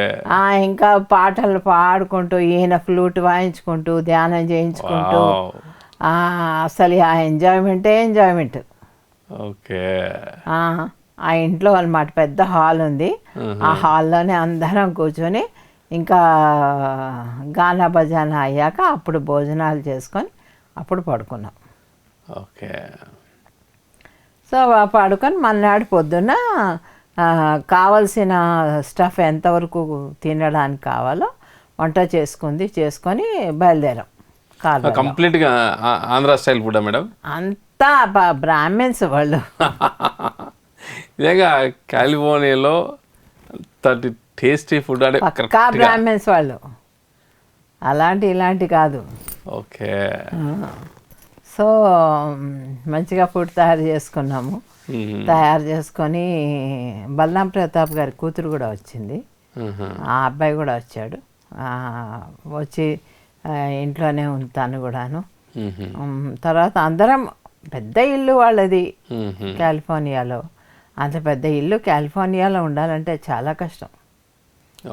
ఇంకా పాటలు పాడుకుంటూ, ఈయన ఫ్లూట్ వాయించుకుంటూ, ధ్యానం చేయించుకుంటూ, అసలు ఆ ఎంజాయ్మెంట్. ఓకే. ఆ ఇంట్లో అన్నమాట పెద్ద హాల్ ఉంది. ఆ హాల్లోనే అందరం కూర్చొని ఇంకా గానా బజానా అయ్యాక అప్పుడు భోజనాలు చేసుకొని అప్పుడు పడుకున్నాం. ఓకే. సో పడుకొని మన్నాడు పొద్దున్న కావలసిన స్టఫ్ ఎంతవరకు తినడానికి కావాలో వంట చేసుకొని బయలుదేరాం. కంప్లీట్గా ఆంధ్ర స్టైల్ ఫుడ్ మేడం? అంతా బ్రాహ్మిన్స్ వాళ్ళు. ఇదేగా కాలిఫోర్నియాలో టేస్టీ ఫుడ్ అంటే బ్రాహ్మిన్స్ వాళ్ళు, ఇలాంటి కాదు. ఓకే. సో మంచిగా ఫుడ్ తయారు చేసుకొని బల్లాం ప్రతాప్ గారి కూతురు కూడా వచ్చింది, ఆ అబ్బాయి కూడా వచ్చాడు. వచ్చి ఇంట్లోనే ఉంటాను కూడాను. తర్వాత అందరం, పెద్ద ఇల్లు వాళ్ళది కాలిఫోర్నియాలో. అంత పెద్ద ఇల్లు కాలిఫోర్నియాలో ఉండాలంటే చాలా కష్టం.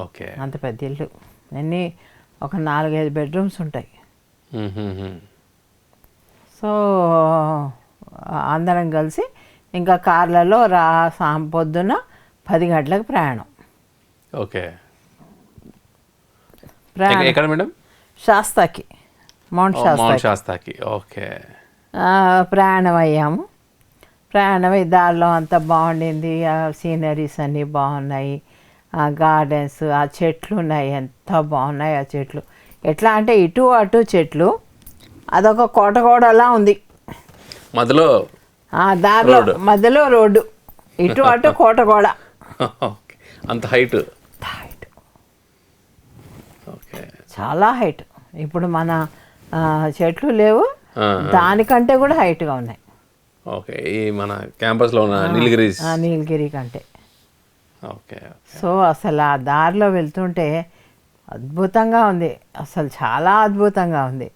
ఓకే. అంత పెద్ద ఇల్లు, అన్నీ ఒక 4-5 బెడ్రూమ్స్ ఉంటాయి. సో అందరం కలిసి ఇంకా కార్లలో పొద్దున్న 10 గంటలకు ప్రయాణం. ఓకే. ఎక్కడ మేడం? శాస్తాకి, మౌంట్ శాస్తాకి. ఓకే. ప్రయాణం అయ్యాము. దారిలో అంతా బాగుండింది. ఆ సీనరీస్ అన్నీ బాగున్నాయి, ఆ గార్డెన్స్, ఆ చెట్లు ఉన్నాయి, ఎంత బాగున్నాయి ఆ చెట్లు. ఎట్లా అంటే ఇటు అటు చెట్లు, అదొక కోటగోడలా ఉంది మధ్యలో. దారిలో మధ్యలో రోడ్డు, ఇటు అటు కోటగోడ. అంత హైట్. చాలా హైట్. ఇప్పుడు మన చెట్లు లేవు, దానికంటే కూడా హైట్గా ఉన్నాయి. ఓకే. ఈ మన క్యాంపస్లో ఉన్న నీలగిరి కంటే. ఓకే. సో అసలు ఆ దారిలో వెళ్తుంటే అద్భుతంగా ఉంది, అసలు చాలా అద్భుతంగా ఉంది.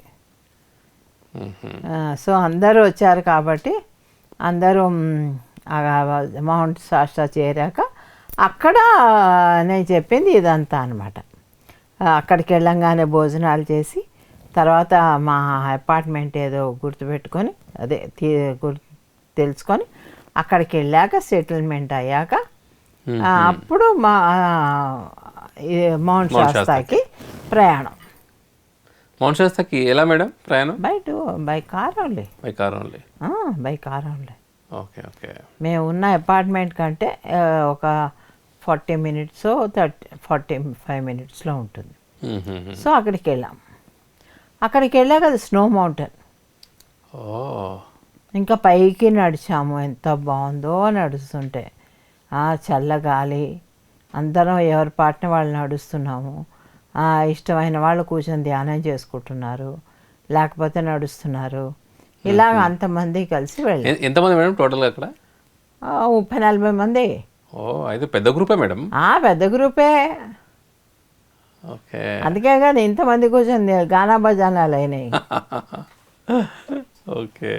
సో అందరూ వచ్చారు కాబట్టి అందరూ మౌంట్ శాస్తా చేరాక అక్కడ నేను చెప్పింది ఇదంతా అనమాట. అక్కడికి వెళ్ళంగానే భోజనాలు చేసి తర్వాత మా అపార్ట్మెంట్ ఏదో గుర్తుపెట్టుకొని అదే తెలుసుకొని అక్కడికి వెళ్ళాక సెటిల్మెంట్ అయ్యాక అప్పుడు మా మౌంట్ శాస్తాకి ప్రయాణం. మౌంట్ శాస్తాకి ఎలా మేడం ప్రయాణం? By car only. By car only. Okay okay. మేము ఉన్న అపార్ట్మెంట్ కంటే ఒక 40 minutes 45 minutesలో ఉంటుంది. సో అక్కడికి వెళ్ళాం. అక్కడికి వెళ్ళాక అది స్నో మౌంటైన్. ఇంకా పైకి నడిచాము. ఎంత బాగుందో నడుస్తుంటే, చల్లగాలి, అందరం ఎవరి పాటని వాళ్ళు నడుస్తున్నాము. ఇష్టమైన వాళ్ళు కూర్చొని ధ్యానం చేసుకుంటున్నారు, లేకపోతే నడుస్తున్నారు. ఇలాగ అంతమంది కలిసి వెళ్ళాం. ఎంతమంది మేడం టోటల్గా అక్కడ? 30-40 మంది. అయితే పెద్ద గ్రూపే మేడం. పెద్ద గ్రూపే. ఓకే. అందుకే కదా ఇంతమంది కూర్చొని గానా భజనాలు అయినాయి. ఓకే.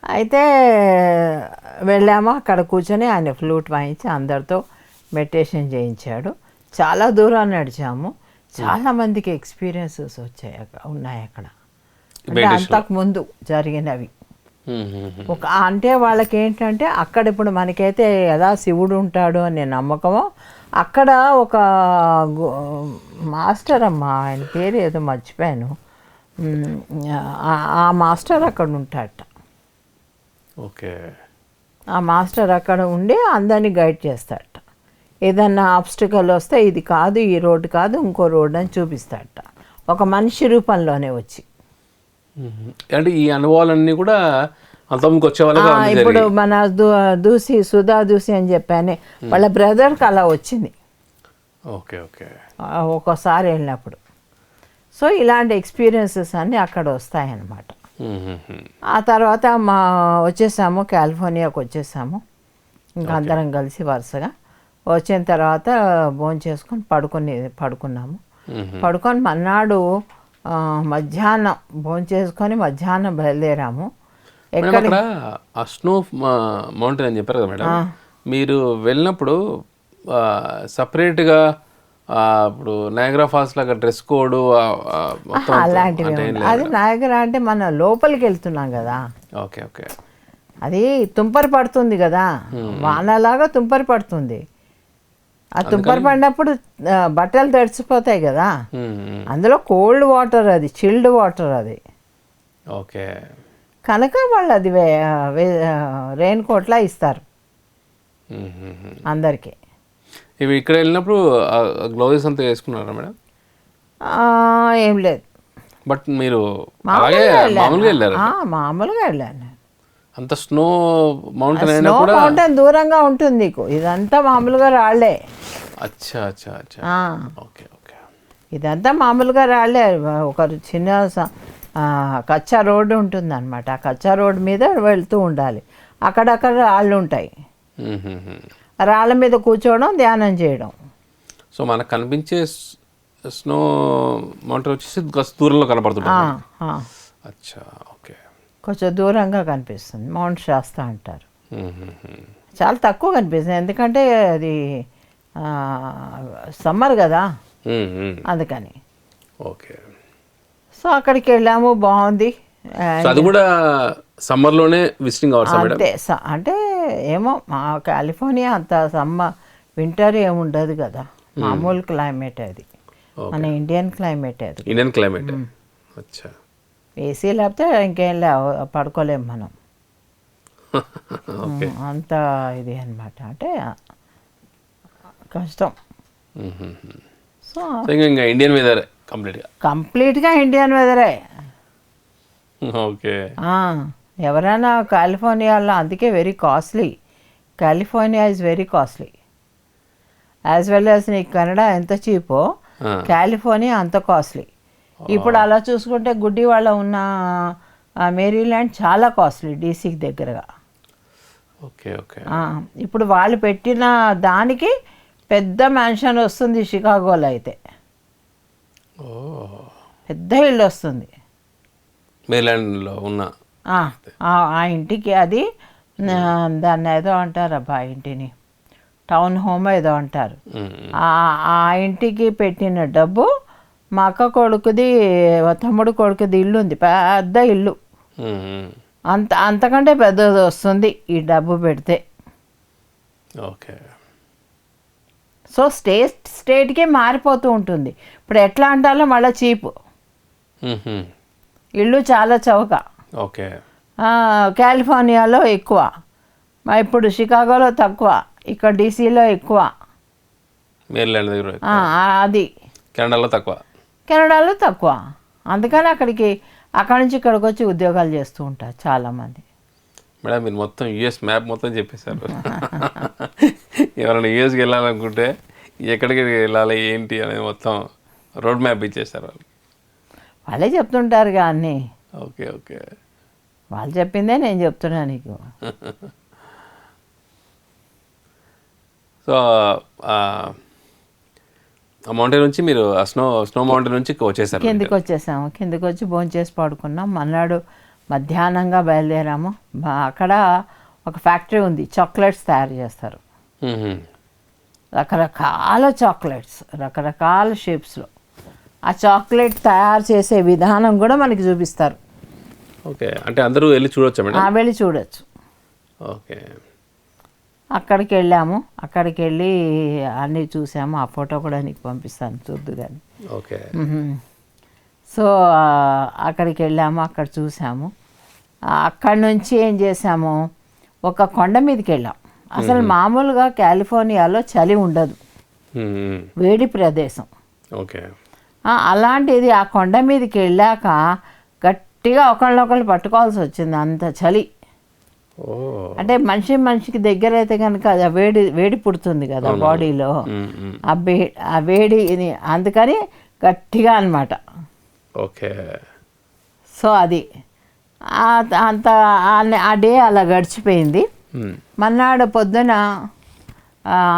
అయితే వెళ్ళాము. అక్కడ కూర్చొని ఆయన ఫ్లూట్ వాయించి అందరితో మెడిటేషన్ చేయించాడు. చాలా దూరం నడిచాము. చాలామందికి ఎక్స్పీరియన్సెస్ ఉన్నాయి అక్కడ. అంటే అంతకుముందు జరిగినవి. అంటే వాళ్ళకి ఏంటంటే అక్కడ ఇప్పుడు మనకైతే ఎలా శివుడు ఉంటాడు అనే నమ్మకమో, అక్కడ ఒక మాస్టర్ అమ్మా, ఆయన పేరు ఏదో మర్చిపోయాను, ఆ మాస్టర్ అక్కడ ఉంటాడట. ఓకే. ఆ మాస్టర్ అక్కడ ఉండి అందరినీ గైడ్ చేస్తాడట. ఏదన్నా ఆబ్స్టికల్ వస్తే ఇది కాదు, ఈ రోడ్డు కాదు, ఇంకో రోడ్డు అని చూపిస్తాడట, ఒక మనిషి రూపంలోనే వచ్చి. అంటే ఈ అనుభవాలన్నీ కూడా అంతమందికి వచ్చేవాళ్ళగా? ఇప్పుడు మన సుధా దూసి అని చెప్పానే, వాళ్ళ బ్రదర్కి అలా వచ్చింది. Okay okay. ఒక్కోసారి వెళ్ళినప్పుడు. సో ఇలాంటి ఎక్స్పీరియన్సెస్ అన్నీ అక్కడ వస్తాయన్నమాట. ఆ తర్వాత వచ్చేసాము, కాలిఫోర్నియాకి వచ్చేసాము. ఇంకా అందరం కలిసి వరుసగా వచ్చిన తర్వాత భోజనం చేసుకొని పడుకున్నాము. పడుకొని మన్నాడు మధ్యాహ్నం భోజనం చేసుకొని మధ్యాహ్నం బయలుదేరాము. ఎక్కడ స్నో మౌంటైన్ అని చెప్పారు కదా మేడం, మీరు వెళ్ళినప్పుడు సపరేట్గా ఇప్పుడు నయాగరా ఫాల్స్ లాగా డ్రెస్ కోడ్ అలాంటివి? అది నయాగరా అంటే మన లోపలికి వెళ్తున్నాం కదా. Okay okay. అది తుంపరి పడుతుంది కదా, వానలాగా తుంపరి పడుతుంది. ఆ తుంపరి పడినప్పుడు బట్టలు తడిసిపోతాయి కదా. అందులో కోల్డ్ వాటర్, అది చిల్డ్ వాటర్ అది. ఓకే. కనుక వాళ్ళు అది రెయిన్ కోట్లా ఇస్తారు అందరికీ. ఇవి ఇక్కడ వెళ్ళినప్పుడు గ్లౌజెస్ అంతా వేసుకున్నారా మేడం? ఏం లేదు. బట్ మీరు మామూలుగా వెళ్ళారు? మామూలుగా వెళ్ళాను. అంత స్నో మౌంటైన్ అయినా కూడా మౌంటైన్ దూరంగా ఉంటుంది నీకు. ఇదంతా మామూలుగా రాళ్లే. అచ్చా అచ్చా అచ్చా. Okay okay. ఇదంతా మామూలుగా రాళ్లే. ఒక చిన్న కచ్చా రోడ్డు ఉంటుంది అనమాట. ఆ కచ్చా రోడ్డు మీద వెళ్తూ ఉండాలి. అక్కడక్కడ రాళ్ళు ఉంటాయి. రాళ్ళ మీద కూర్చోవడం, ధ్యానం చేయడం. సో మనకు కనిపించే స్నో మౌంటైన్ వచ్చేసి దూరంలో కనపడుతుంది. అచ్చా ఓకే. కొంచెం దూరంగా కనిపిస్తుంది. మౌంట్ శాస్తా అంటారు. చాలా తక్కువ కనిపిస్తుంది, ఎందుకంటే అది సమ్మర్ కదా, అందుకని. ఓకే. సో అక్కడికి వెళ్ళాము, బాగుంది. అది కూడా సమ్మర్లోనే విజిటింగ్ అవర్స్ అంతే. అంటే ఏమో మా కాలిఫోర్నియా అంత వింటర్ ఏముండదు కదా, మామూలు క్లైమేట్ అది. మన ఇండియన్ క్లైమేట్ అది. Indian climate. అచ్చా. ఏసీ లేకపోతే ఇంకేం పడుకోలేము మనం. అంత ఇది అనమాట. అంటే కష్టం. సో ఇంకా ఇండియన్ వెదర్ కంప్లీట్గా ఇండియన్ వెదరే. ఓకే. ఎవరైనా కాలిఫోర్నియాలో, అందుకే very costly. California is very costly. As well as నీకు కెనడా ఎంత చీపో, కాలిఫోర్నియా అంత కాస్ట్లీ. ఇప్పుడు అలా చూసుకుంటే గుడ్డివాళ్ళ ఉన్న మేరీల్యాండ్ చాలా కాస్ట్లీ, డీసీకి దగ్గరగా. Okay okay. ఇప్పుడు వాళ్ళు పెట్టిన దానికి పెద్ద మ్యాన్షన్ వస్తుంది షికాగోలో. అయితే పెద్ద ఇల్లు వస్తుంది మేరీల్యాండ్లో ఉన్న ఆ ఇంటికి. అది దాన్ని ఏదో అంటారు అబ్బా, ఇంటిని టౌన్ హోమ్ ఏదో అంటారు. ఆ ఇంటికి పెట్టిన డబ్బు మా అక్క కొడుకుది తమ్ముడు కొడుకుది ఇల్లు ఉంది, పెద్ద ఇల్లు. అంతకంటే పెద్దది వస్తుంది ఈ డబ్బు పెడితే. ఓకే. సో స్టేట్కే మారిపోతూ ఉంటుంది. ఇప్పుడు ఎట్లా అంటాలో మళ్ళీ చీపు, ఇల్లు చాలా చౌక. ఓకే. కాలిఫోర్నియాలో ఎక్కువ, ఇప్పుడు షికాగోలో తక్కువ, ఇక్కడ డీసీలో ఎక్కువ, మేరీల్యాండ్ దగ్గర అది కెనడాలో తక్కువ. అందుకని అక్కడి నుంచి ఇక్కడికి వచ్చి ఉద్యోగాలు చేస్తూ ఉంటారు చాలామంది. మేడం మీరు మొత్తం యూఎస్ మ్యాప్ మొత్తం చెప్పేశారు. ఎవరైనా యూఎస్కి వెళ్ళాలనుకుంటే ఎక్కడికి వెళ్ళాలి ఏంటి అనేది మొత్తం రోడ్ మ్యాప్ ఇచ్చేస్తారు వాళ్ళే చెప్తుంటారు కానీ. Okay okay. వాళ్ళు చెప్పిందే నేను చెప్తున్నా నీకు. సో ఆ మౌంటైన్ నుంచి మీరు స్నో మౌంటైన్ నుంచి వచ్చేసారు? కిందికి వచ్చేసాము. కిందికి వచ్చి భోజనం చేసి పడుకున్నాం. మన్నాడు మధ్యాహ్నంగా బయలుదేరాము. అక్కడ ఒక ఫ్యాక్టరీ ఉంది, చాక్లెట్స్ తయారు చేస్తారు. రకరకాల చాక్లెట్స్, రకరకాల షేప్స్లో. ఆ చాక్లెట్ తయారు చేసే విధానం కూడా మనకి చూపిస్తారు. ఓకే. అంటే అందరూ వెళ్ళి చూడొచ్చా మేడం? వెళ్ళి చూడొచ్చు. ఓకే. అక్కడికి వెళ్ళాము. అక్కడికి వెళ్ళి అన్నీ చూసాము. ఆ ఫోటో కూడా నీకు పంపిస్తాను, చూద్దు కానీ. ఓకే. సో అక్కడికి వెళ్ళాము, అక్కడ చూసాము. అక్కడి నుంచి ఏం చేసాము, ఒక కొండ మీదకి వెళ్ళాం. అసలు మామూలుగా కాలిఫోర్నియాలో చలి ఉండదు, వేడి ప్రదేశం. ఓకే. అలాంటిది ఆ కొండ మీదకి వెళ్ళాక గట్టిగా ఒకళ్ళొకళ్ళు పట్టుకోవాల్సి వచ్చింది, అంత చలి. అంటే మనిషికి దగ్గర అయితే కనుక అది వేడి పుడుతుంది కదా బాడీలో, ఆ వేడి, అందుకని గట్టిగా అన్నమాట. ఓకే. సో అది అంత ఆ డే అలా గడిచిపోయింది. మన్నాడు పొద్దున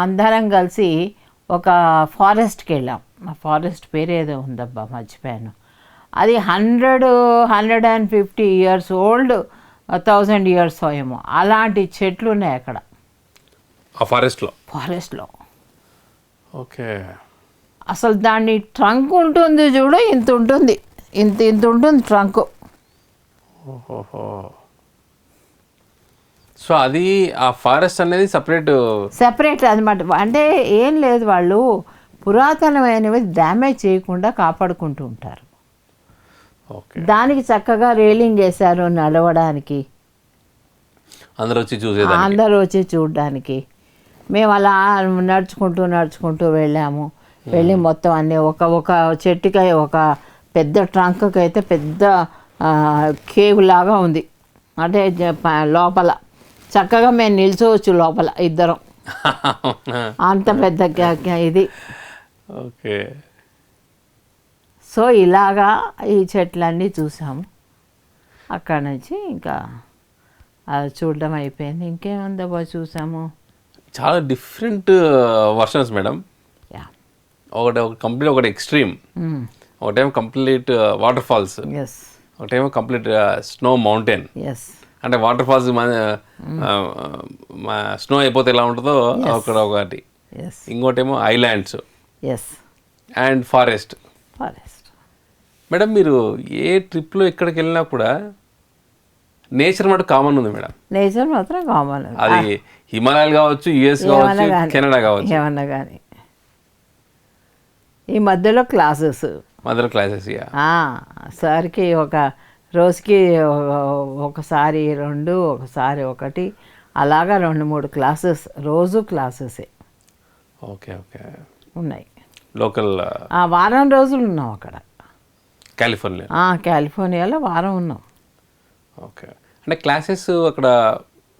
అందరం కలిసి ఒక ఫారెస్ట్కి వెళ్ళాం. ఆ ఫారెస్ట్ పేరు ఏదో ఉందబ్బా, మర్చిపోయాను. అది 150 ఇయర్స్ ఓల్డ్, 1000 ఇయర్స్ ఏమో అలాంటి చెట్లు ఉన్నాయి అక్కడ ఫారెస్ట్లో. ఓకే. అసలు దాని ట్రంక్ ఉంటుంది చూడు, ఇంత ఉంటుంది, ఇంత ఉంటుంది ట్రంక్. సో అది ఆ ఫారెస్ట్ అనేది సెపరేట్ అనమాట. అంటే ఏం లేదు, వాళ్ళు పురాతనమైనవి డ్యామేజ్ చేయకుండా కాపాడుకుంటూ ఉంటారు. దానికి చక్కగా రేలింగ్ వేశారు నడవడానికి, అందరూ వచ్చి చూడడానికి. మేము అలా నడుచుకుంటూ వెళ్ళాము. వెళ్ళి మొత్తం అన్నీ ఒక చెట్టుకి, ఒక పెద్ద ట్రంక్కి అయితే పెద్ద కేవ్ లాగా ఉంది. అంటే లోపల చక్కగా మేము నిల్చోవచ్చు లోపల ఇద్దరం, అంత పెద్ద ఇది. ఓకే. సో ఇలాగా ఈ చెట్లన్నీ చూసాము. అక్కడ నుంచి ఇంకా అది చూడడం అయిపోయింది. ఇంకేముందో చూసాము, చాలా డిఫరెంట్ వర్షన్స్ మేడం. ఒకటి ఎక్స్ట్రీమ్, ఒకటేమో కంప్లీట్ వాటర్ ఫాల్స్, ఒకటేమో కంప్లీట్ స్నో మౌంటైన్. అంటే వాటర్ ఫాల్స్ స్నో అయిపోతే ఎలా ఉంటుందో అక్కడ ఒకటి, ఇంకోటేమో ఐలాండ్స్ అండ్ ఫారెస్ట్. మేడం మీరు ఏ ట్రిప్లో ఎక్కడికి వెళ్ళినా కూడా నేచర్ మాట కామన్ ఉంది మేడం. నేచర్ మాత్రం కామన్. అది హిమాలయాలు కావచ్చు, యుఎస్ కావచ్చు, కెనడా కావచ్చు, ఏమన్నా కానీ. ఈ మధ్యలో క్లాసెస్ సార్కి ఒక రోజుకి ఒకసారి 2, ఒకసారి 1, అలాగా 2-3 క్లాసెస్, రోజు క్లాసెసే. Okay okay. ఉన్నాయి లోకల్. వారం రోజులు ఉన్నాం అక్కడ కాలిఫోర్నియాలో వారం ఉన్నాం. ఓకే. అంటే క్లాసెస్ అక్కడ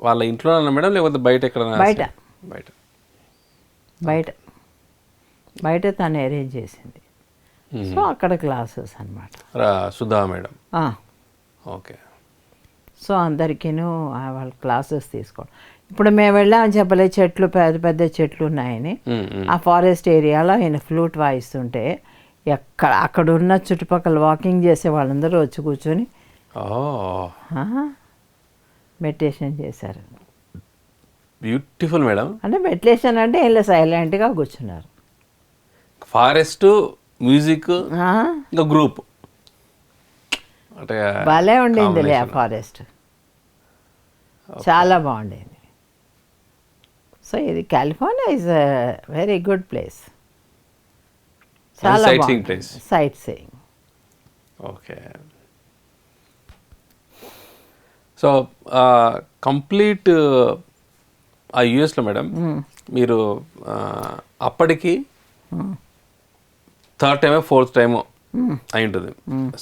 వాళ్ళ ఇంట్లో మేడం, లేకపోతే బయట ఎక్కడ? బయట తను అరేంజ్ చేసింది. సో అక్కడ క్లాసెస్ అనమాట. సుధా మేడం. ఓకే. సో అందరికీను వాళ్ళ క్లాసెస్ తీసుకోవడం. ఇప్పుడు మేము వెళ్ళామని చెప్పలే, చెట్లు పెద్ద పెద్ద చెట్లు ఉన్నాయని. ఆ ఫారెస్ట్ ఏరియాలో ఆయన ఫ్లూట్ వాయిస్తుంటే అక్కడ ఉన్న చుట్టుపక్కల వాకింగ్ చేసే వాళ్ళందరూ వచ్చి కూర్చొని మెడిటేషన్ చేశారు. Beautiful madam. అంటే మెడిటేషన్ అంటే ఇలా సైలెంట్గా కూర్చున్నారు. ఫారెస్ట్ మ్యూజిక్ ఇంకా గ్రూప్ అంటే భలే ఉండిందిలే ఆ ఫారెస్ట్, చాలా బాగుండేది. సో ఇది California is a very good place, చాలా బాగుంది sight seeing. Okay. So complete ఆ యుఎస్లో మేడం మీరు అప్పటికి థర్డ్ టైమో ఫోర్త్ టైమో అయి ఉంటుంది.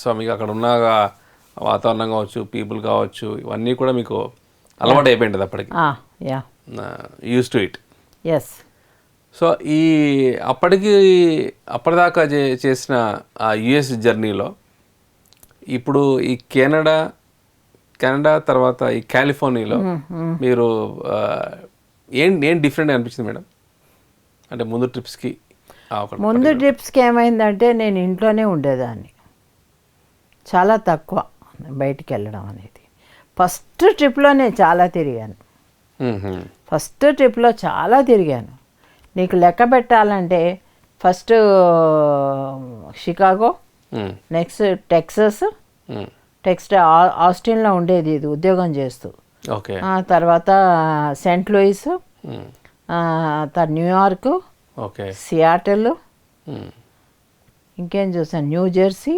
సో మీకు అక్కడ ఉన్న వాతావరణం కావచ్చు, పీపుల్ కావచ్చు, ఇవన్నీ కూడా మీకు అలవాటు అయిపోయింటుంది అప్పటికి, use to it. Yes. So ఈ అప్పటిదాకా చేసిన ఆ యుఎస్ జర్నీలో ఇప్పుడు ఈ కెనడా తర్వాత ఈ కాలిఫోర్నియాలో మీరు ఏం డిఫరెంట్ అనిపించింది మేడం? అంటే ముందు ట్రిప్స్కి ఏమైందంటే నేను ఇంట్లోనే ఉండేదాన్ని, చాలా తక్కువ బయటికి వెళ్ళడం అనేది. ఫస్ట్ ట్రిప్లోనే చాలా తిరిగాను, ఫస్ట్ ట్రిప్లో చాలా తిరిగాను. నీకు లెక్క పెట్టాలంటే ఫస్ట్ షికాగో, నెక్స్ట్ టెక్సస్, ఆస్టిన్లో ఉండేది ఇది ఉద్యోగం చేస్తూ, తర్వాత సెయింట్ లూయిస్, న్యూయార్క్, సియాటల్, ఇంకేం చూసాను న్యూ జెర్సీ,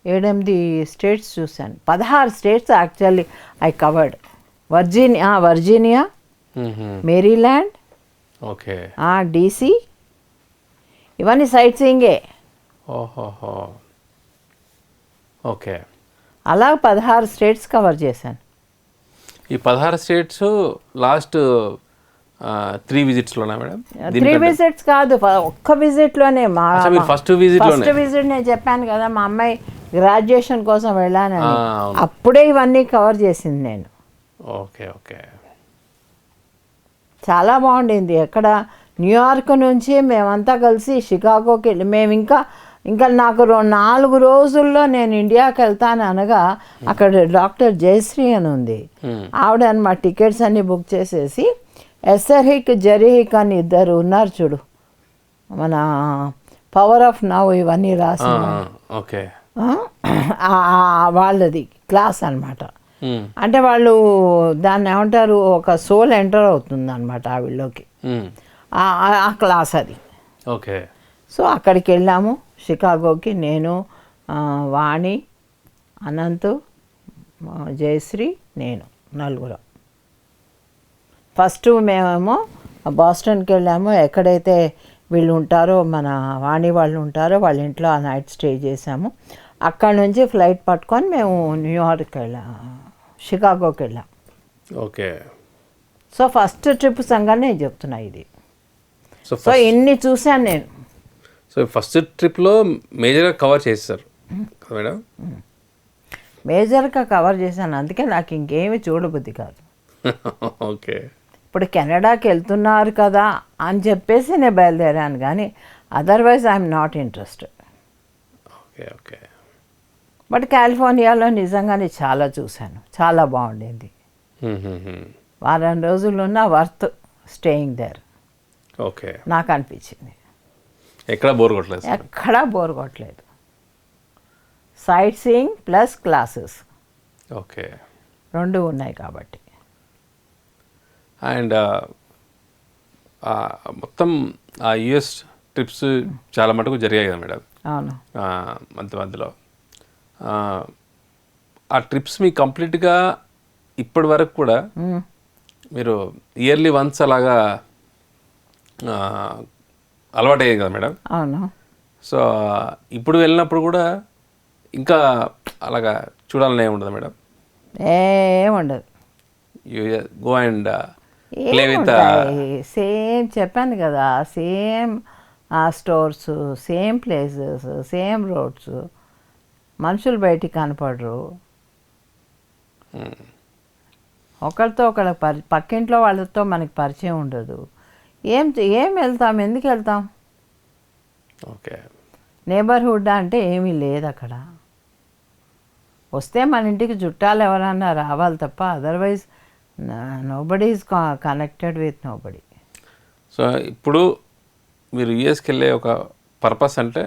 7 స్టేట్స్ చూశాను. 16 states actually I covered. Virginia, Maryland, DC, ఇవన్నీ సైట్ సీయింగే. ఓకే. అలా 16 స్టేట్స్ కవర్ చేశాను. ఈ 16 స్టేట్స్ లాస్ట్ 3 విజిట్స్లోనా మేడం? 3 విజిట్స్ కాదు, ఒక్క విజిట్లోనే. ఫస్ట్ విజిట్ నేను చెప్పాను కదా, మా అమ్మాయి గ్రాడ్యుయేషన్ కోసం వెళ్ళానని, అప్పుడే ఇవన్నీ కవర్ చేసింది నేను. ఓకే. చాలా బాగుండింది. ఎక్కడ న్యూయార్క్ నుంచి మేమంతా కలిసి షికాగోకి వెళ్ళి, మేము ఇంకా నాకు 4 రోజుల్లో నేను ఇండియాకి వెళ్తాను అనగా అక్కడ డాక్టర్ జయశ్రీ అని ఉంది, ఆవిడ మా టికెట్స్ అన్నీ బుక్ చేసేసి, ఎస్ఆర్హిక్ జరీహిక్ అని 2 ఉన్నారు చూడు, మన పవర్ ఆఫ్ నవ్ ఇవన్నీ రాసి, వాళ్ళది క్లాస్ అనమాట. అంటే వాళ్ళు దాన్ని ఏమంటారు, ఒక సోల్ ఎంటర్ అవుతుంది అనమాట ఆవిడలోకి, ఆ క్లాస్ అది. ఓకే. సో అక్కడికి వెళ్ళాము షికాగోకి, నేను, వాణి, అనంత్, జయశ్రీ, నేను, 4. ఫస్ట్ మేమేమో బాస్టన్కి వెళ్ళాము. ఎక్కడైతే వీళ్ళు ఉంటారో, మన వాణి వాళ్ళు ఉంటారో వాళ్ళ ఇంట్లో ఆ నైట్ స్టే చేసాము. అక్కడ నుంచి ఫ్లైట్ పట్టుకొని మేము న్యూయార్క్కి షికాగోకి వెళ్ళాం. ఓకే. సో ఫస్ట్ ట్రిప్ సంగానే నేను చెప్తున్నా ఇది. సో ఇన్ని చూశాను నేను. సో ఫస్ట్ ట్రిప్లో మేజర్గా కవర్ చేశారు మేడం? మేజర్గా కవర్ చేశాను, అందుకే నాకు ఇంకేమీ చూడబుద్ధి కాదు. ఓకే. ఇప్పుడు కెనడాకి వెళ్తున్నారు కదా అని చెప్పేసి నేను బయలుదేరాను, కానీ otherwise I'm not interested. Okay. But కాలిఫోర్నియాలో నిజంగానే చాలా చూశాను, చాలా బాగుండింది. వారం రోజులు ఉన్న వర్త్ స్టేయింగ్ దేర్. ఓకే. నాకు అనిపించింది. ఎక్కడా బోర్ కొట్టలేదు. Sight seeing plus classes, okay, 2 ఉన్నాయి కాబట్టి. అండ్ మొత్తం ఆ యుఎస్ ట్రిప్స్ చాలా మటుకు జరిగాయి కదా మేడం? అవును. మధ్యలో ఆ ట్రిప్స్ మీ కంప్లీట్గా ఇప్పటి వరకు కూడా మీరు ఇయర్లీ వన్స్ అలాగా అలవాటు అయ్యేది కదా మేడం? అవును. సో ఇప్పుడు వెళ్ళినప్పుడు కూడా ఇంకా అలాగా చూడాలని ఏముండదు మేడం? ఏముండదు. గో అండ్ సేమ్ చెప్పాను కదా, same stores, same places, same roads, మనుషులు బయటికి కనపడరు. ఒకరితో ఒకళ్ళ పక్కింట్లో వాళ్ళతో మనకి పరిచయం ఉండదు. ఏం వెళ్తాం, ఎందుకు వెళ్తాం? ఓకే. నేబర్హుడ్ అంటే ఏమీ లేదు అక్కడ. వస్తే మన ఇంటికి చుట్టాలు ఎవరన్నా రావాలి తప్ప, otherwise nobody is connected with nobody. So ఇప్పుడు మీరు యుఎస్కి వెళ్ళే ఒక పర్పస్ అంటే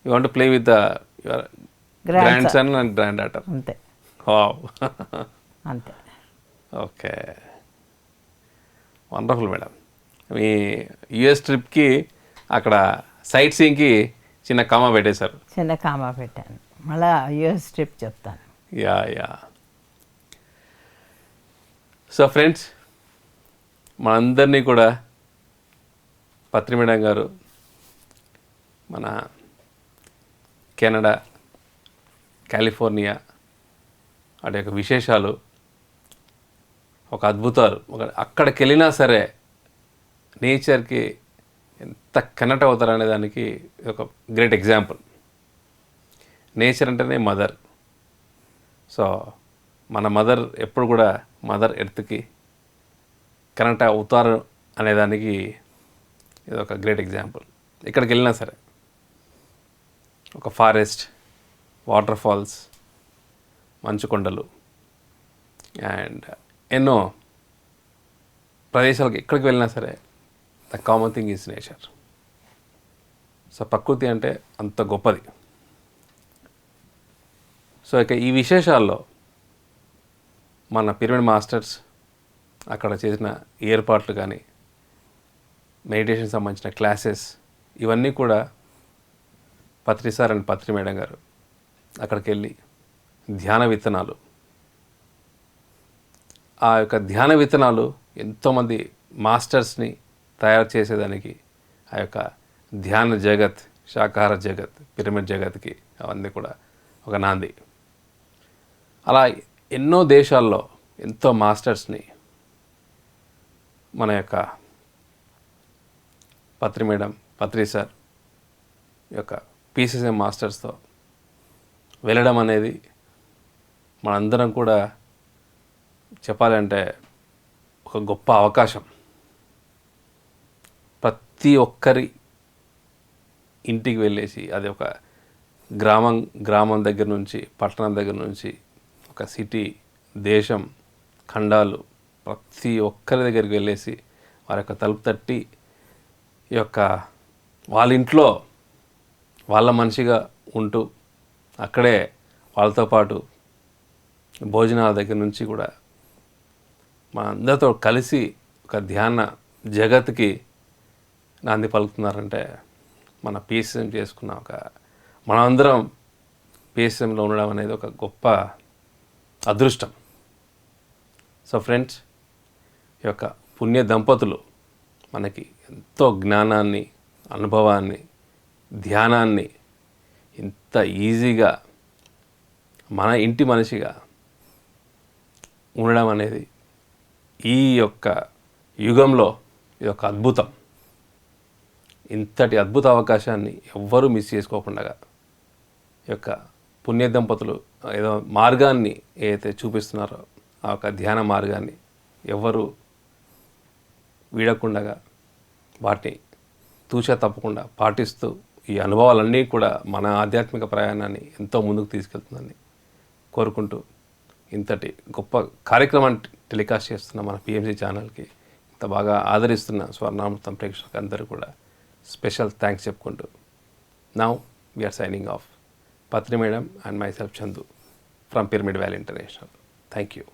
you want play with the your grandson and granddaughter. అంతే వావ్. అంతే. Okay, wonderful madam. మీ యుఎస్ ట్రిప్కి అక్కడ సైట్ సీయింగ్కి చిన్న కామా పెట్టేశారు. చిన్న కామా పెట్టాను, మళ్ళీ యుఎస్ ట్రిప్ చెప్తాను. Yeah yeah. సో ఫ్రెండ్స్, మనందరినీ కూడా పత్రి మేడం గారు మన కెనడా, కాలిఫోర్నియా వాటి యొక్క విశేషాలు, ఒక అద్భుతాలు, అక్కడికి వెళ్ళినా సరే నేచర్కి ఎంత కనెక్ట్ అవుతారు అనే దానికి ఒక గ్రేట్ ఎగ్జాంపుల్. నేచర్ అంటేనే మదర్. సో మన మదర్ ఎప్పుడు కూడా మదర్ ఎర్త్కి కనెక్ట్ అవుతారు అనేదానికి ఇది ఒక గ్రేట్ ఎగ్జాంపుల్. ఎక్కడికి వెళ్ళినా సరే ఒక ఫారెస్ట్, వాటర్ ఫాల్స్, మంచు కొండలు అండ్ ఎన్నో ప్రదేశాలకు ఎక్కడికి వెళ్ళినా సరే the common thing is nature. So ప్రకృతి అంటే అంత గొప్పది. సో ఇక ఈ విశేషాల్లో మన పిరమిడ్ మాస్టర్స్ అక్కడ చేసిన ఏర్పాట్లు కానీ, మెడిటేషన్ సంబంధించిన క్లాసెస్, ఇవన్నీ కూడా పత్రి సార్ అండ్ పత్రి మేడం గారు అక్కడికి వెళ్ళి ధ్యాన విత్తనాలు, ఆ యొక్క ధ్యాన విత్తనాలు ఎంతోమంది మాస్టర్స్ని తయారు చేసేదానికి, ఆ యొక్క ధ్యాన జగత్, శాకాహార జగత్, పిరమిడ్ జగత్కి అవన్నీ కూడా ఒక నాంది. అలా ఎన్నో దేశాల్లో ఎంతో మాస్టర్స్ని మన యొక్క పత్రి మేడం, పత్రి సార్ యొక్క పీసీసీ మాస్టర్స్తో వెళ్ళడం అనేది మనందరం కూడా చెప్పాలంటే ఒక గొప్ప అవకాశం. ప్రతి ఒక్కరి ఇంటికి వెళ్ళేసి, అది ఒక గ్రామం దగ్గర నుంచి, పట్టణం దగ్గర నుంచి, ఒక సిటీ, దేశం, ఖండాలు, ప్రతి ఒక్కరి దగ్గరికి వెళ్ళేసి వారి యొక్క తలుపు తట్టి ఈ యొక్క వాళ్ళ ఇంట్లో వాళ్ళ మనిషిగా ఉంటూ అక్కడే వాళ్ళతో పాటు భోజనాల దగ్గర నుంచి కూడా మన అందరితో కలిసి ఒక ధ్యాన జగత్కి నాంది పలుకుతున్నారంటే మన పిఎస్ఎం చేసుకున్న ఒక మనందరం పిఎస్ఎంలో ఉండడం అనేది ఒక గొప్ప అదృష్టం. సో ఫ్రెండ్స్, ఈ యొక్క పుణ్య దంపతులు మనకి ఎంతో జ్ఞానాన్ని, అనుభవాన్ని, ధ్యానాన్ని ఇంత ఈజీగా మన ఇంటి మనిషిగా ఉండడం అనేది ఈ యొక్క యుగంలో ఇది ఒక అద్భుతం. ఇంతటి అద్భుత అవకాశాన్ని ఎవ్వరూ మిస్ చేసుకోకుండా ఈ యొక్క పుణ్య దంపతులు ఏదో మార్గాన్ని ఏదైతే చూపిస్తున్నారో ఆ యొక్క ధ్యాన మార్గాన్ని ఎవ్వరూ వీడకుండా వాటిని తూచా తప్పకుండా పాటిస్తూ ఈ అనుభవాలన్నీ కూడా మన ఆధ్యాత్మిక ప్రయాణాన్ని ఎంతో ముందుకు తీసుకెళ్తుందని కోరుకుంటూ, ఇంతటి గొప్ప కార్యక్రమాన్ని టెలికాస్ట్ చేస్తున్న మన పిఎంసి ఛానల్కి ఇంత బాగా ఆదరిస్తున్న స్వర్ణామృతం ప్రేక్షకులకు అందరూ కూడా స్పెషల్ థ్యాంక్స్ చెప్పుకుంటూ, now we are signing off. Patri Madam and myself Chandu from Pyramid Valley International. Thank you.